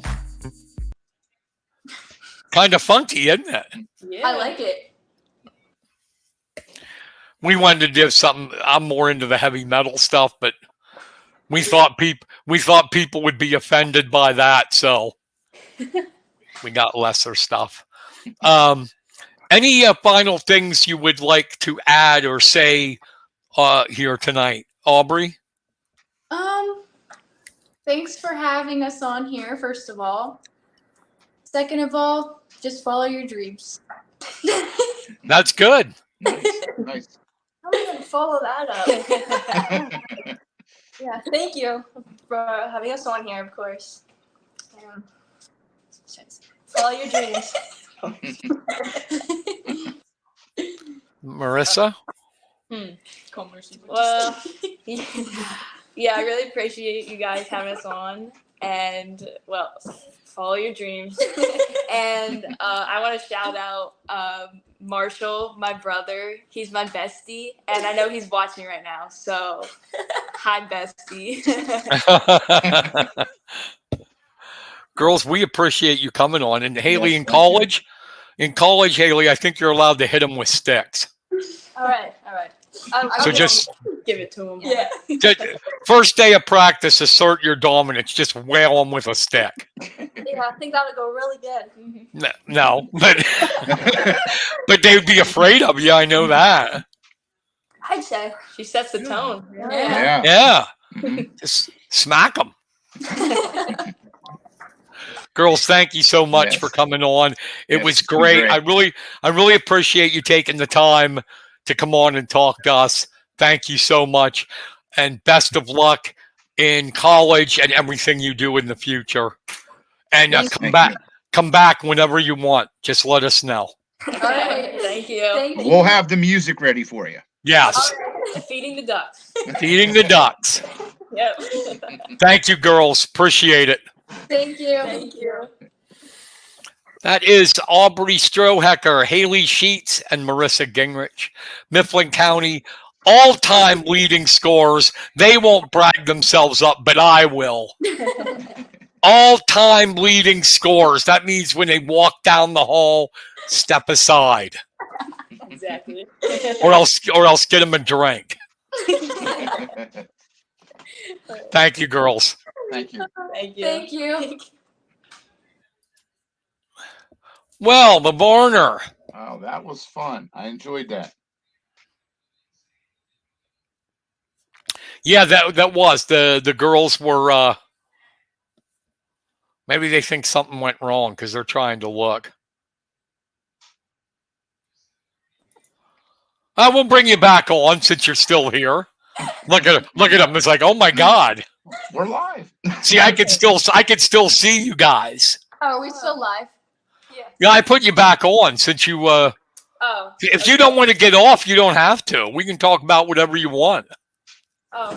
Kind of funky, isn't it?
Yeah. I like it.
We wanted to do something. I'm more into the heavy metal stuff, but we thought people would be offended by that, so we got lesser stuff. Any final things you would like to add or say here tonight, Aubrey?
Thanks for having us on here, first of all. Second of all, just follow your dreams.
That's good.
Nice.
How am I going to follow that up? Yeah, thank you for having us on here, of course. Follow your dreams.
Marissa?
Well, yeah, I really appreciate you guys having us on. And, well, follow your dreams. And I want to shout out Marshall, my brother. He's my bestie. And I know he's watching right now. So, hi, bestie.
Girls, we appreciate you coming on. And Hailee, in college, Hailee, I think you're allowed to hit them with sticks.
All right.
So just
give it to him.
Yeah.
First day of practice, assert your dominance. Just whale them with a stick.
Yeah, I think that would go really good.
No, but they would be afraid of you. I know that.
I'd say.
She sets the tone.
Yeah.
Just smack them. Girls, thank you so much
Yes.
for coming on. It
Yes,
was
it's been
great.
great.
I really appreciate you taking the time to come on and talk to us. Thank you so much, and best of luck in college and everything you do in the future. And come back whenever you want. Just let us know.
All right.
Thank you.
Thank you.
We'll have the music ready for you.
Yes,
Feeding the ducks.
feeding the ducks.
Yep.
Thank you, girls. Appreciate it.
Thank you.
Thank you.
That is Aubrey Strohecker, Hailee Sheetz, and Marissa Gingrich. Mifflin County, all-time leading scorers. They won't brag themselves up, but I will. All-time leading scorers. That means when they walk down the hall, step aside,
Exactly.
or else get them a drink. Thank you, girls.
Thank you.
Thank you.
Thank you.
Well, the Varner.
Oh, that was fun. I enjoyed that.
Yeah, that was the girls were. Maybe they think something went wrong because they're trying to look. I will bring you back on since you're still here. Look at them. It's like, oh my God.
We're live.
See, I could still see you guys.
Oh, are we still live?
Yeah, I put you back on since you.
Oh.
If you don't want to get off, you don't have to. We can talk about whatever you want.
Oh.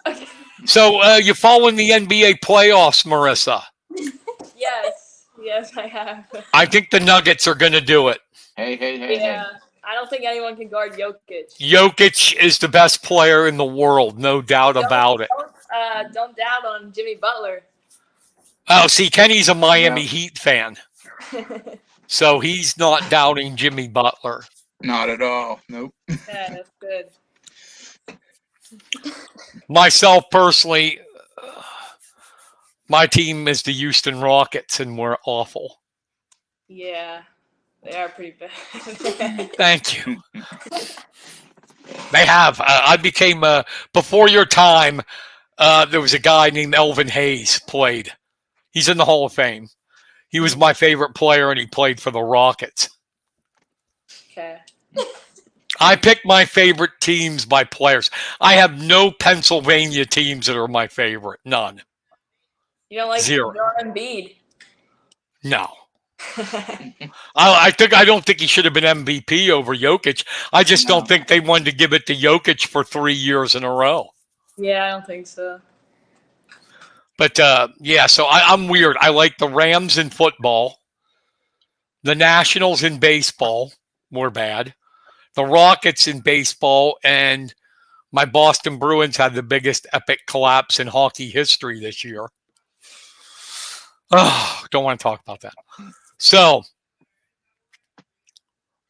Okay.
So, you following the NBA playoffs, Marissa?
Yes. Yes, I have.
I think the Nuggets are going to do it.
Hey.
Yeah. I don't think anyone can guard Jokic.
Jokic is the best player in the world, no doubt about it.
Don't doubt on Jimmy Butler.
Oh, see, Kenny's a Miami Heat fan, so he's not doubting Jimmy Butler.
Not at all. Nope.
Yeah, that's good.
Myself personally, my team is the Houston Rockets, and we're awful.
Yeah, they are pretty bad.
Thank you. They have. I became before your time. There was a guy named Elvin Hayes played. He's in the Hall of Fame. He was my favorite player, and he played for the Rockets.
Okay.
I pick my favorite teams by players. I have no Pennsylvania teams that are my favorite. None.
You don't like
Zero.
Embiid?
No. I don't think he should have been MVP over Jokic. I just don't think they wanted to give it to Jokic for 3 years in a row.
Yeah, I don't think so.
But yeah, so I'm weird. I like the Rams in football, the Nationals in baseball. We're bad. The Rockets in baseball, and my Boston Bruins had the biggest epic collapse in hockey history this year. Oh, don't want to talk about that. So,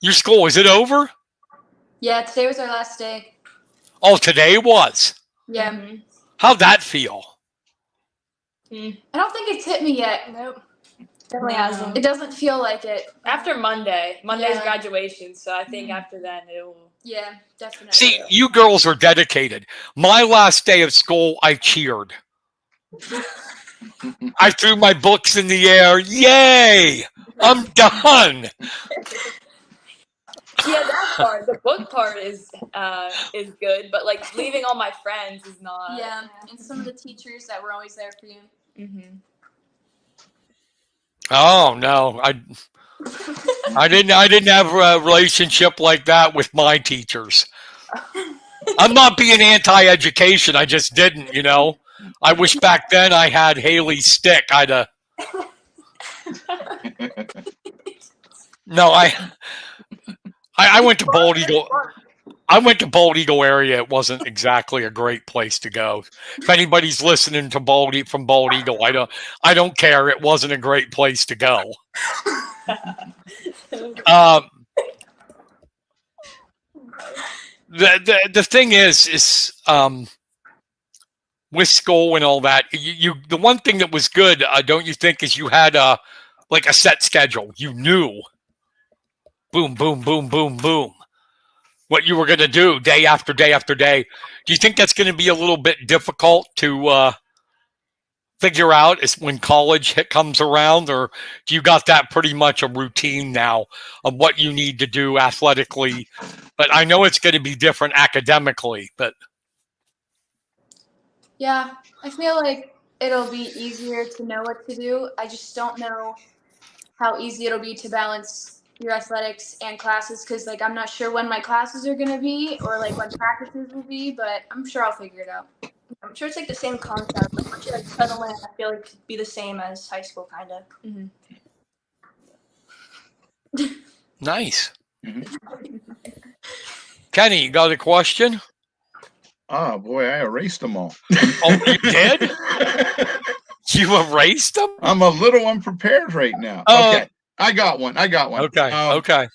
your school, is it over?
Yeah, today was our last day.
Oh, today was.
Yeah.
Mm-hmm.
How'd that feel?
I don't think it's hit me yet.
Nope. Definitely hasn't.
It doesn't feel like it.
After Monday's
Yeah.
graduation, so I think after that it will.
Yeah, definitely.
See, you girls are dedicated. My last day of school, I cheered. I threw my books in the air. Yay! I'm done.
Yeah, that part, the book part is good, but like leaving all my friends is not.
Yeah, and some of the teachers that were always there for you.
Mm-hmm.
Oh no, I didn't have a relationship like that with my teachers. I'm not being anti-education. I just didn't, you know. I wish back then I had Haley's stick. No, I went to Bald Eagle. I went to Bald Eagle area. It wasn't exactly a great place to go. If anybody's listening to from Bald Eagle, I don't care. It wasn't a great place to go. The thing is with school and all that, the one thing that was good, don't you think, is you had like a set schedule. You knew, boom, boom, boom, boom, boom, what you were going to do day after day after day. Do you think that's going to be a little bit difficult to figure out is when college comes around, or do you got that pretty much a routine now of what you need to do athletically? But I know it's going to be different academically, but
Yeah, I feel like it'll be easier to know what to do. I just don't know how easy it'll be to balance your athletics and classes because, like, I'm not sure when my classes are going to be or, like, when practices will be, but I'm sure I'll figure it out.
I'm sure it's like the same concept. Like once you like settle in, I feel like it'd be the same as high school, kind of.
nice.
Mhm.
Kenny, you got a question?
Oh boy, I erased them all.
Oh, you did? You erased them?
I'm a little unprepared right now. Okay, I got one.
Okay. Okay.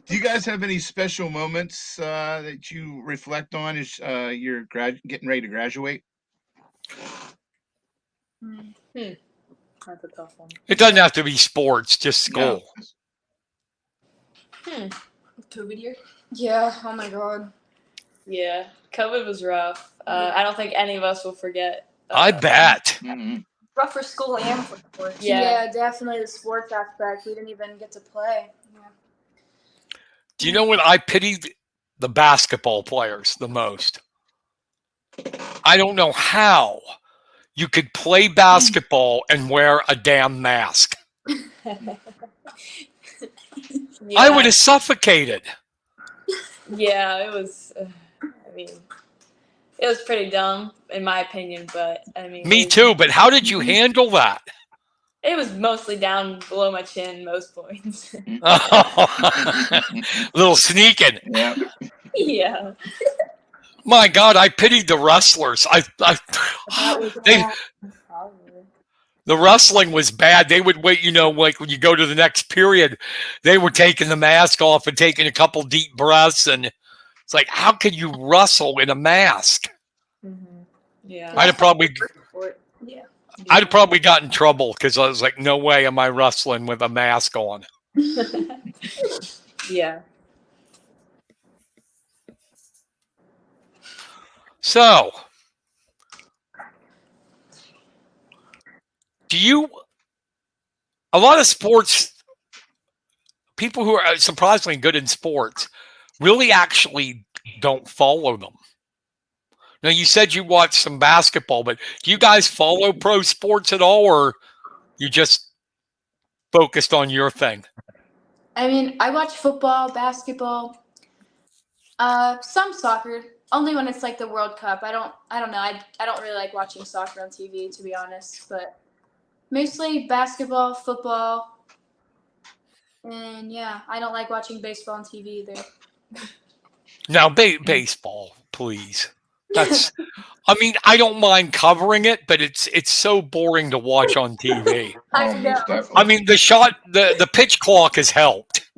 Do you guys have any special moments that you reflect on as you're getting ready to graduate?
That's a tough one.
It doesn't have to be sports, just school.
COVID year.
Yeah, oh my God.
Yeah, COVID was rough. I don't think any of us will forget.
I bet.
Mm-hmm.
Rough for school and for sports.
Yeah, definitely the sports aspect. We didn't even get to play. Yeah.
Do you know what I pitied the basketball players the most? I don't know how you could play basketball and wear a damn mask. I would have suffocated.
Yeah, it was. I mean, it was pretty dumb in my opinion, but I mean.
Me too, but how did you handle that?
It was mostly down below my chin most points.
Little sneaking.
Yeah.
Yeah.
My God, I pitied the wrestlers. The wrestling was bad. They would wait, like when you go to the next period, they were taking the mask off and taking a couple deep breaths. And it's like, how can you wrestle in a mask?
Yeah.
I'd have probably got in trouble because I was like, no way am I wrestling with a mask on.
Yeah.
So, a lot of sports, people who are surprisingly good in sports really actually don't follow them. Now, you said you watched some basketball, but do you guys follow pro sports at all, or you just focused on your thing?
I mean, I watch football, basketball, some soccer. Only when it's like the World Cup. I don't know. I don't really like watching soccer on TV, to be honest. But mostly basketball, football, and yeah, I don't like watching baseball on TV either.
Now, baseball, please. I mean, I don't mind covering it, but it's so boring to watch on TV.
I know.
I mean, the pitch clock has helped,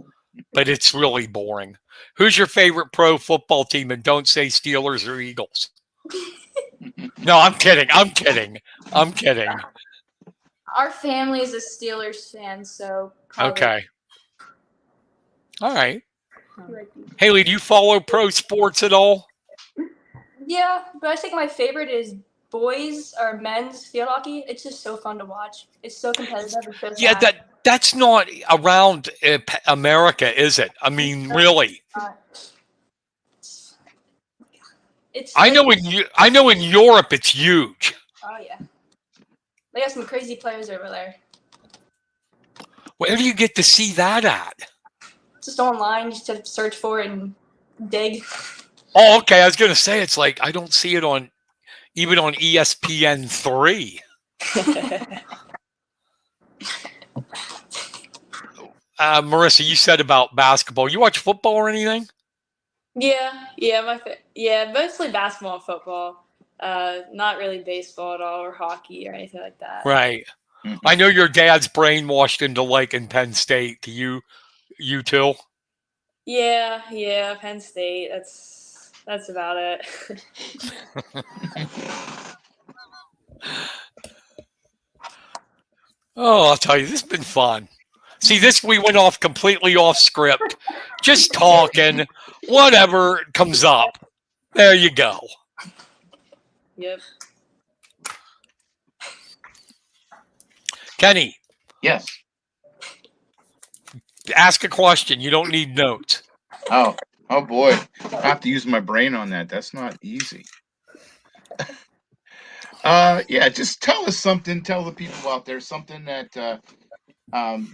but it's really boring. Who's your favorite pro football team? And don't say Steelers or Eagles. No, I'm kidding.
Our family is a Steelers fan, so probably.
Okay. All right. Hailee, do you follow pro sports at all?
Yeah, but I think my favorite is boys or men's field hockey. It's just so fun to watch. It's so competitive. And so
Yeah, that's not around America, is it? I mean, really. I know in Europe it's huge.
Oh yeah, they have some crazy players over there.
Where do you get to see that at?
Just online, just to search for it and dig.
Oh, okay. I was going to say it's like I don't see it even on ESPN3. Marissa, you said about basketball. You watch football or anything?
Yeah, mostly basketball and football. Not really baseball at all or hockey or anything like that.
Right. I know your dad's brainwashed into liking Penn State. Do you too?
Yeah, Penn State. That's about it.
Oh, I'll tell you, this has been fun. See, we went off completely off script, just talking, whatever comes up. There you go.
Yep.
Kenny,
Yes.
ask a question. You don't need notes.
Oh boy. I have to use my brain on that. That's not easy. Yeah, just tell us something. Tell the people out there something that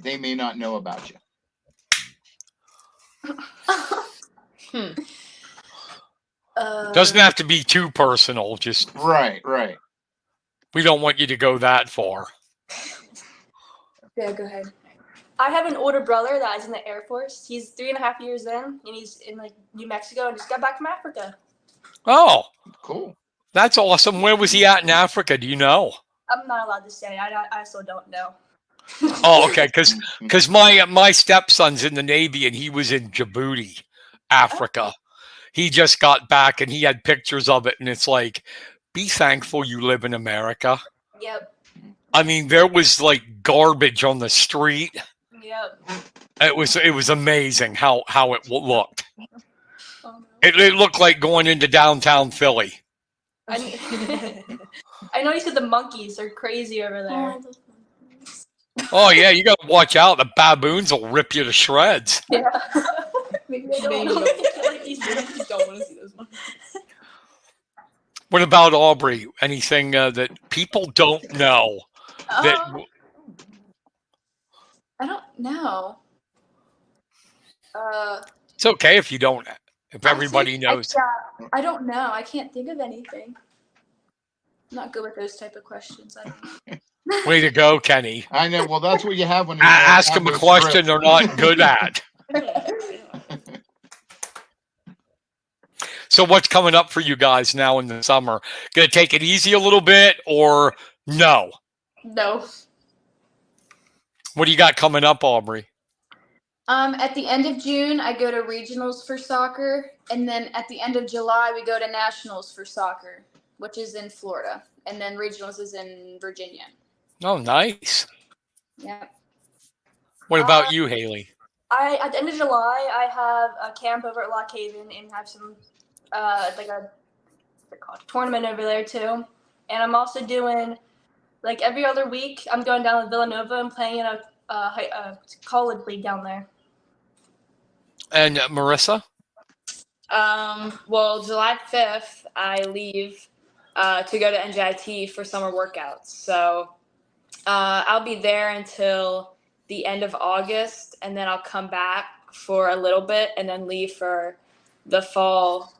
they may not know about you.
Doesn't have to be too personal. Just
Right.
we don't want you to go that far.
Yeah, go ahead.
I have an older brother that is in the Air Force. He's 3.5 years in, and he's in like New Mexico and just got back from Africa.
Oh,
Cool.
that's awesome. Where was he at in Africa? Do you know?
I'm not allowed to say. I still don't know.
Oh, okay. Because my stepson's in the Navy and he was in Djibouti, Africa. He just got back and he had pictures of it, and it's like, be thankful you live in America.
Yep.
I mean, there was like garbage on the street.
Yep.
It was amazing how it looked.
Oh, no.
It looked like going into downtown Philly.
I know you said the monkeys are crazy over there.
Oh yeah, you got to watch out. The baboons will rip you to shreds.
Yeah.
Maybe
I don't
want to see those ones.
What about Aubrey? Anything that people don't know? That
I don't know.
it's okay if you don't. If everybody knows.
I don't know. I can't think of anything. I'm not good with those type of questions. I don't know.
Way to go, Kenny.
I know. Well, that's what you have when you
Ask
have
them a
those
question
scripts.
they're not good at. So what's coming up for you guys now in the summer? Gonna take it easy a little bit or no?
No.
What do you got coming up, Aubrey?
At the end of June, I go to regionals for soccer, and then at the end of July, we go to nationals for soccer, which is in Florida, and then regionals is in Virginia.
Oh, nice.
Yeah.
What about you, Hailee?
At the end of July, I have a camp over at Lock Haven and have some like a what's it called, tournament over there too. And I'm also doing like every other week. I'm going down to Villanova and playing in a college league down there.
And Marissa?
Well, July 5th, I leave to go to NJIT for summer workouts. So I'll be there until the end of August, and then I'll come back for a little bit and then leave for the fall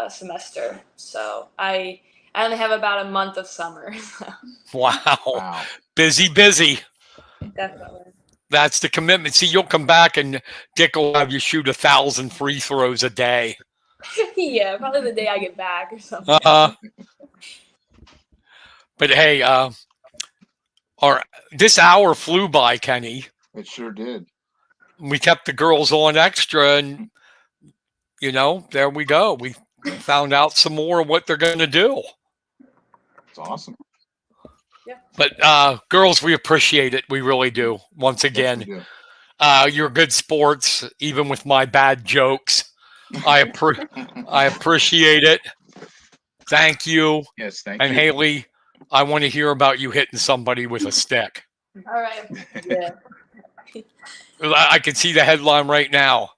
semester. So I only have about a month of summer.
Wow. Busy.
Definitely.
That's the commitment. See, you'll come back and Dick will have you shoot 1,000 free throws a day.
Yeah, probably the day I get back or something.
But hey, this hour flew by, Kenny.
It sure did.
We kept the girls on extra, and there we go. We found out some more of what they're going to do.
It's awesome.
Yeah.
But girls, we appreciate it. We really do. Once
Yes,
again,
we do.
you're good sports, even with my bad jokes. I appreciate it. Thank you.
Yes, thank
And
you.
Hailee, I want to hear about you hitting somebody with a stick.
All right.
Yeah.
I can see the headline right now.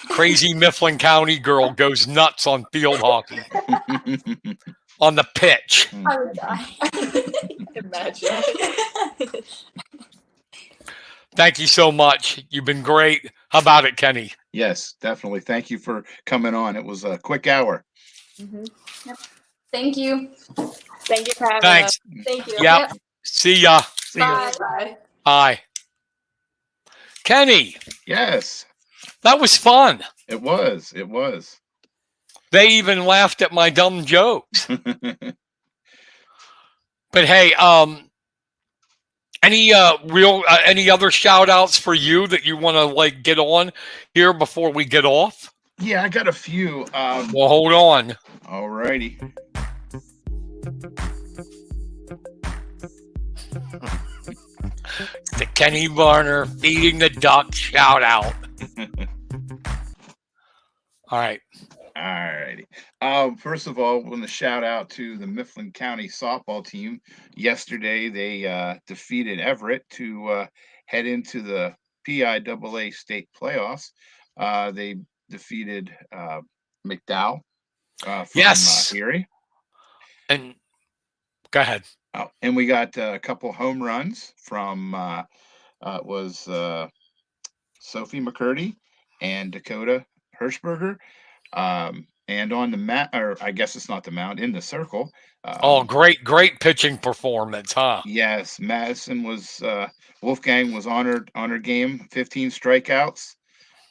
Crazy Mifflin County girl goes nuts on field hockey on the pitch.
I would die.
Imagine.
Thank you so much. You've been great. How about it, Kenny?
Yes, definitely. Thank you for coming on. It was a quick hour.
Yep. Thank you.
Thank you for having
Thanks.
Thank you.
Yep. See ya.
See ya.
Bye.
us. Bye.
Bye. Kenny,
Yes,
that was fun.
it was. It was.
They even laughed at my dumb jokes. But hey, any other shout outs for you that you want to get on here before we get off?
Yeah, I got a few.
Well, hold on.
All righty.
The Kenny Varner feeding the duck shout out. All right.
All righty. First of all, I want to shout out to the Mifflin County softball team. Yesterday, they defeated Everett to head into the PIAA state playoffs. They defeated McDowell from
Yes.
Erie.
And go ahead.
Oh, and we got a couple home runs from it was Sophie McCurdy and Dakota Hirschberger. And on the mat, or I guess it's not the mound, in the circle.
Oh, great pitching performance, huh?
Yes, Madison was Wolfgang was honored game, 15 strikeouts.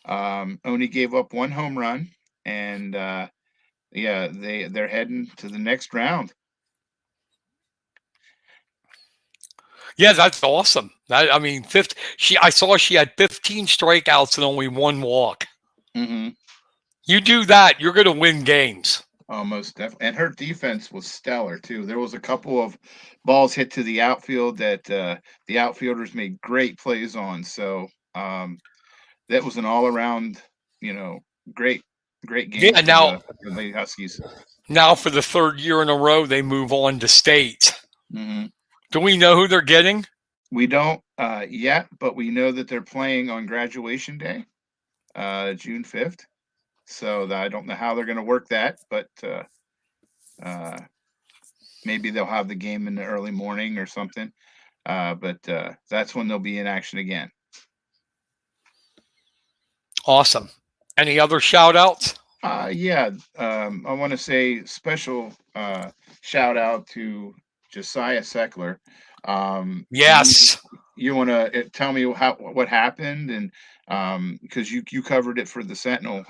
Only gave up one home run, and yeah, they're heading to the next round.
Yeah, that's awesome. I mean, I saw she had 15 strikeouts and only one walk.
Mm-hmm.
You do that, you're going to win games.
Most definitely. And her defense was stellar too. There was a couple of balls hit to the outfield that the outfielders made great plays on. So that was an all-around, great game
Yeah,
for the Lady Huskies.
Now for the third year in a row, they move on to state.
Mm-hmm.
Do we know who they're getting?
We don't yet, but we know that they're playing on graduation day, June 5th. So I don't know how they're going to work that, but maybe they'll have the game in the early morning or something. But that's when they'll be in action again.
Awesome. Any other shout outs?
Yeah. I want to say special shout out to Josiah Seckler.
Yes.
You want to tell me what happened, and because you covered it for the Sentinel.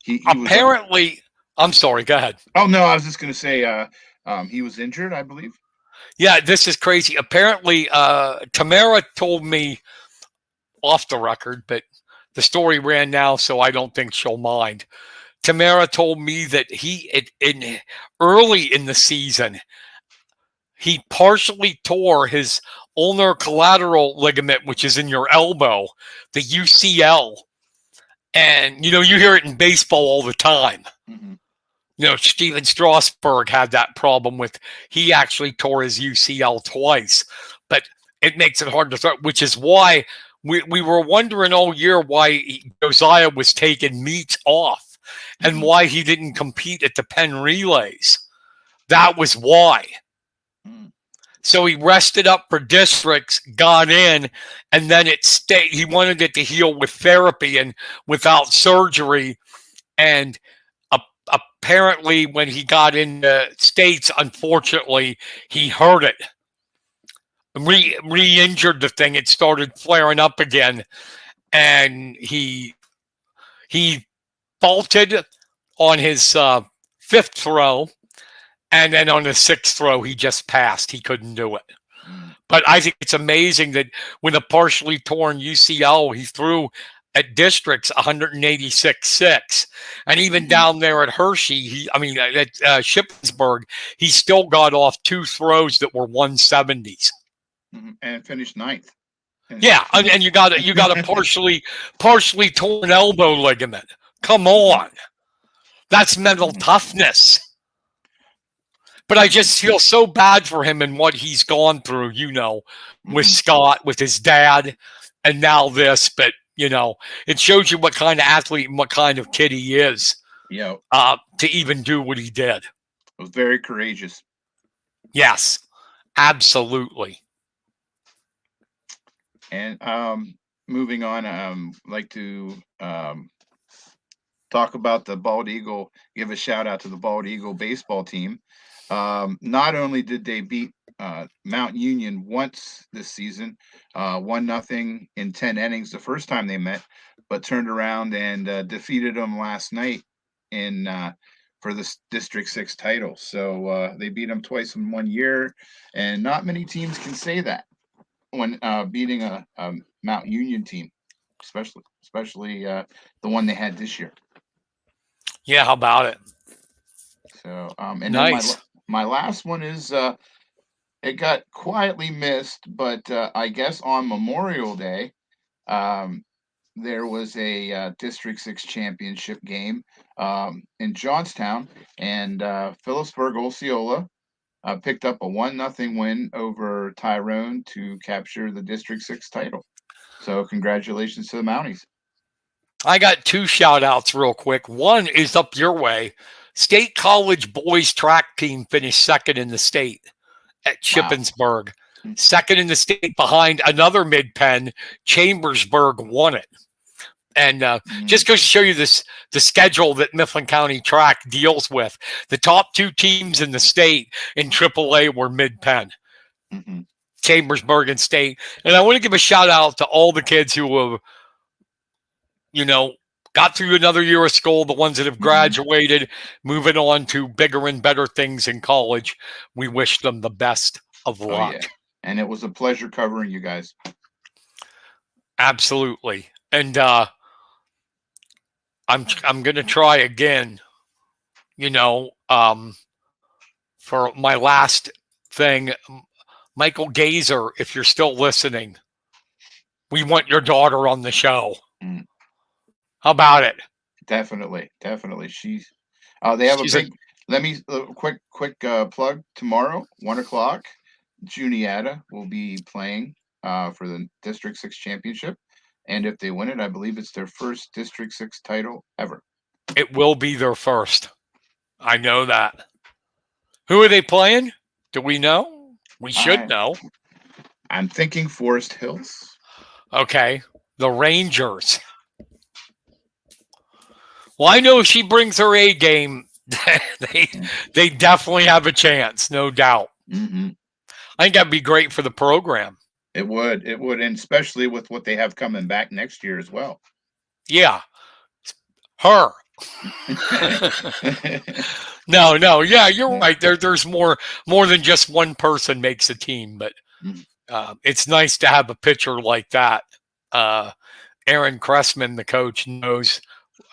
He
apparently. I'm sorry. Go ahead.
Oh no, I was just going to say he was injured, I believe.
Yeah, this is crazy. Apparently, Tamara told me off the record, but the story ran now, so I don't think she'll mind. Tamara told me that early in the season, he partially tore his ulnar collateral ligament, which is in your elbow, the UCL. And, you hear it in baseball all the time.
Mm-hmm.
Steven Strasburg had that problem he actually tore his UCL twice. But it makes it hard to throw, which is why we were wondering all year why Josiah was taking meets off and
Mm-hmm.
why he didn't compete at the Penn Relays. That was why.
Mm-hmm.
So he rested up for districts, got in, and then it stayed. He wanted it to heal with therapy and without surgery. And apparently when he got into states, unfortunately, he hurt it. Re-injured the thing. It started flaring up again. And he faulted on his fifth throw. And then on the sixth throw, he just passed. He couldn't do it. But I think it's amazing that with a partially torn UCL, he threw at districts 186.6. And even down there at Hershey, at Shippensburg, he still got off two throws that were 170s.
And finished ninth.
Yeah, and you got a partially torn elbow ligament. Come on. That's mental toughness. But I just feel so bad for him and what he's gone through, with Scott, with his dad, and now this. But, it shows you what kind of athlete and what kind of kid he is.
Yeah.
To even do what he did.
It was very courageous.
Yes, absolutely.
And moving on, I'd like to talk about the Bald Eagle, give a shout out to the Bald Eagle baseball team. Not only did they beat Mount Union once this season, 1-0 in 10 innings the first time they met, but turned around and defeated them last night for the District 6 title. So they beat them twice in 1 year, and not many teams can say that when beating a Mount Union team, especially the one they had this year.
Yeah, how about it?
So and
nice.
Then my last one is it got quietly missed, but I guess on Memorial Day, there was a District 6 championship game in Johnstown, and Phillipsburg Osceola picked up a 1-0 win over Tyrone to capture the District 6 title. So congratulations to the Mounties.
I got 2 shout outs real quick. One is up your way. State College boys track team finished second in the state at Shippensburg.
Wow.
Second in the state behind another mid-pen. Chambersburg won it. And just goes to show you the schedule that Mifflin County track deals with. The top 2 teams in the state in AAA were mid-pen. Chambersburg and State. And I want to give a shout out to all the kids who have, got through another year of school, the ones that have graduated, moving on to bigger and better things in college. We wish them the best of luck.
Yeah. And it was a pleasure covering you guys.
Absolutely. And I'm going to try again, for my last thing. Michael Gazer, if you're still listening, we want your daughter on the show. How about it?
Definitely. She's they have quick plug tomorrow, 1:00. Juniata will be playing for the District 6 championship. And if they win it, I believe it's their first District 6 title ever.
It will be their first. I know that. Who are they playing? Do we know? We should know.
I'm thinking Forest Hills.
Okay. The Rangers. Well, I know if she brings her A game, they definitely have a chance, no doubt. I think that'd be great for the program.
It would, and especially with what they have coming back next year as well.
Yeah. Her. No. Yeah, you're right. There's more than just one person makes a team, but it's nice to have a pitcher like that. Aaron Cressman, the coach, knows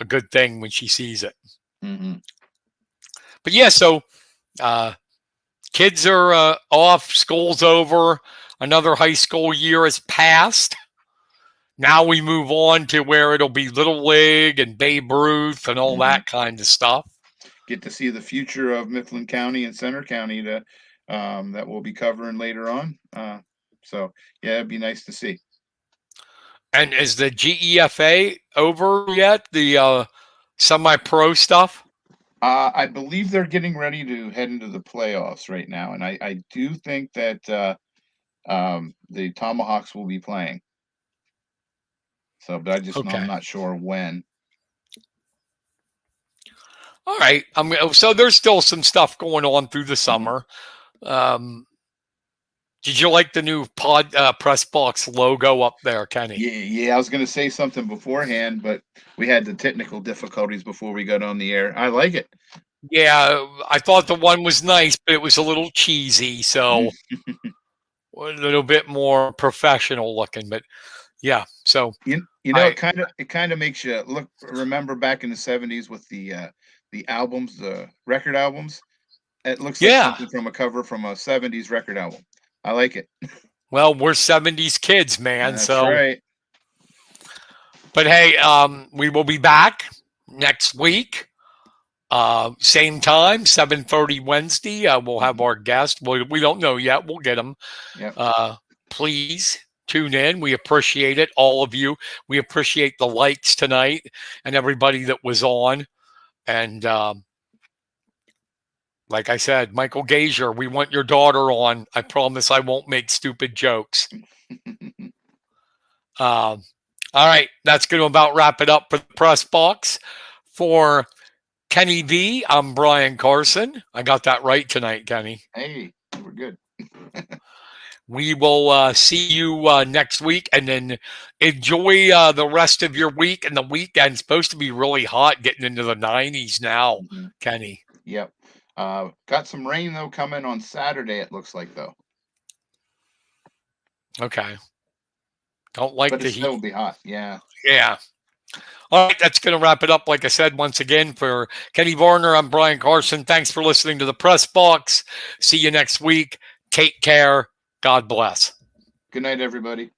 a good thing when she sees it. But yeah, so kids are off, school's over, another high school year has passed. Now we move on to where it'll be Little League and Babe Ruth and all that kind of stuff.
Get to see the future of Mifflin County and Center County that we'll be covering later on. So yeah, it'd be nice to see.
And is the GEFA over yet? The semi-pro stuff?
I believe they're getting ready to head into the playoffs right now, and I do think that the Tomahawks will be playing. So, but I'm not sure when.
All right. So there's still some stuff going on through the summer. Did you like the new press box logo up there, Kenny?
Yeah. I was going to say something beforehand, but we had the technical difficulties before we got on the air. I like it.
Yeah, I thought the one was nice, but it was a little cheesy, so a little bit more professional looking. But yeah, so
it kind of makes you remember back in the 70s with the albums, the record albums. It looks like something from a cover from a 70s record album. I like it.
Well, we're 70s kids, man.
That's
so
right.
But hey, we will be back next week. Same time, 7:30 Wednesday. We'll have our guest. We don't know yet. We'll get them.
Yep.
Please tune in. We appreciate it, all of you. We appreciate the likes tonight and everybody that was on. And like I said, Michael Gazer, we want your daughter on. I promise I won't make stupid jokes. All right, that's going to about wrap it up for the press box. For Kenny V, I'm Brian Carson. I got that right tonight, Kenny.
Hey, we're good.
We will see you next week, and then enjoy the rest of your week. And the weekend's supposed to be really hot, getting into the 90s now, Kenny.
Yep. Got some rain, though, coming on Saturday, it looks like, though.
Okay. Don't like
but
the
it
heat.
Still will be hot, yeah.
Yeah. All right, that's going to wrap it up. Like I said, once again, for Kenny Varner, I'm Brian Carson. Thanks for listening to the Press Box. See you next week. Take care. God bless.
Good night, everybody.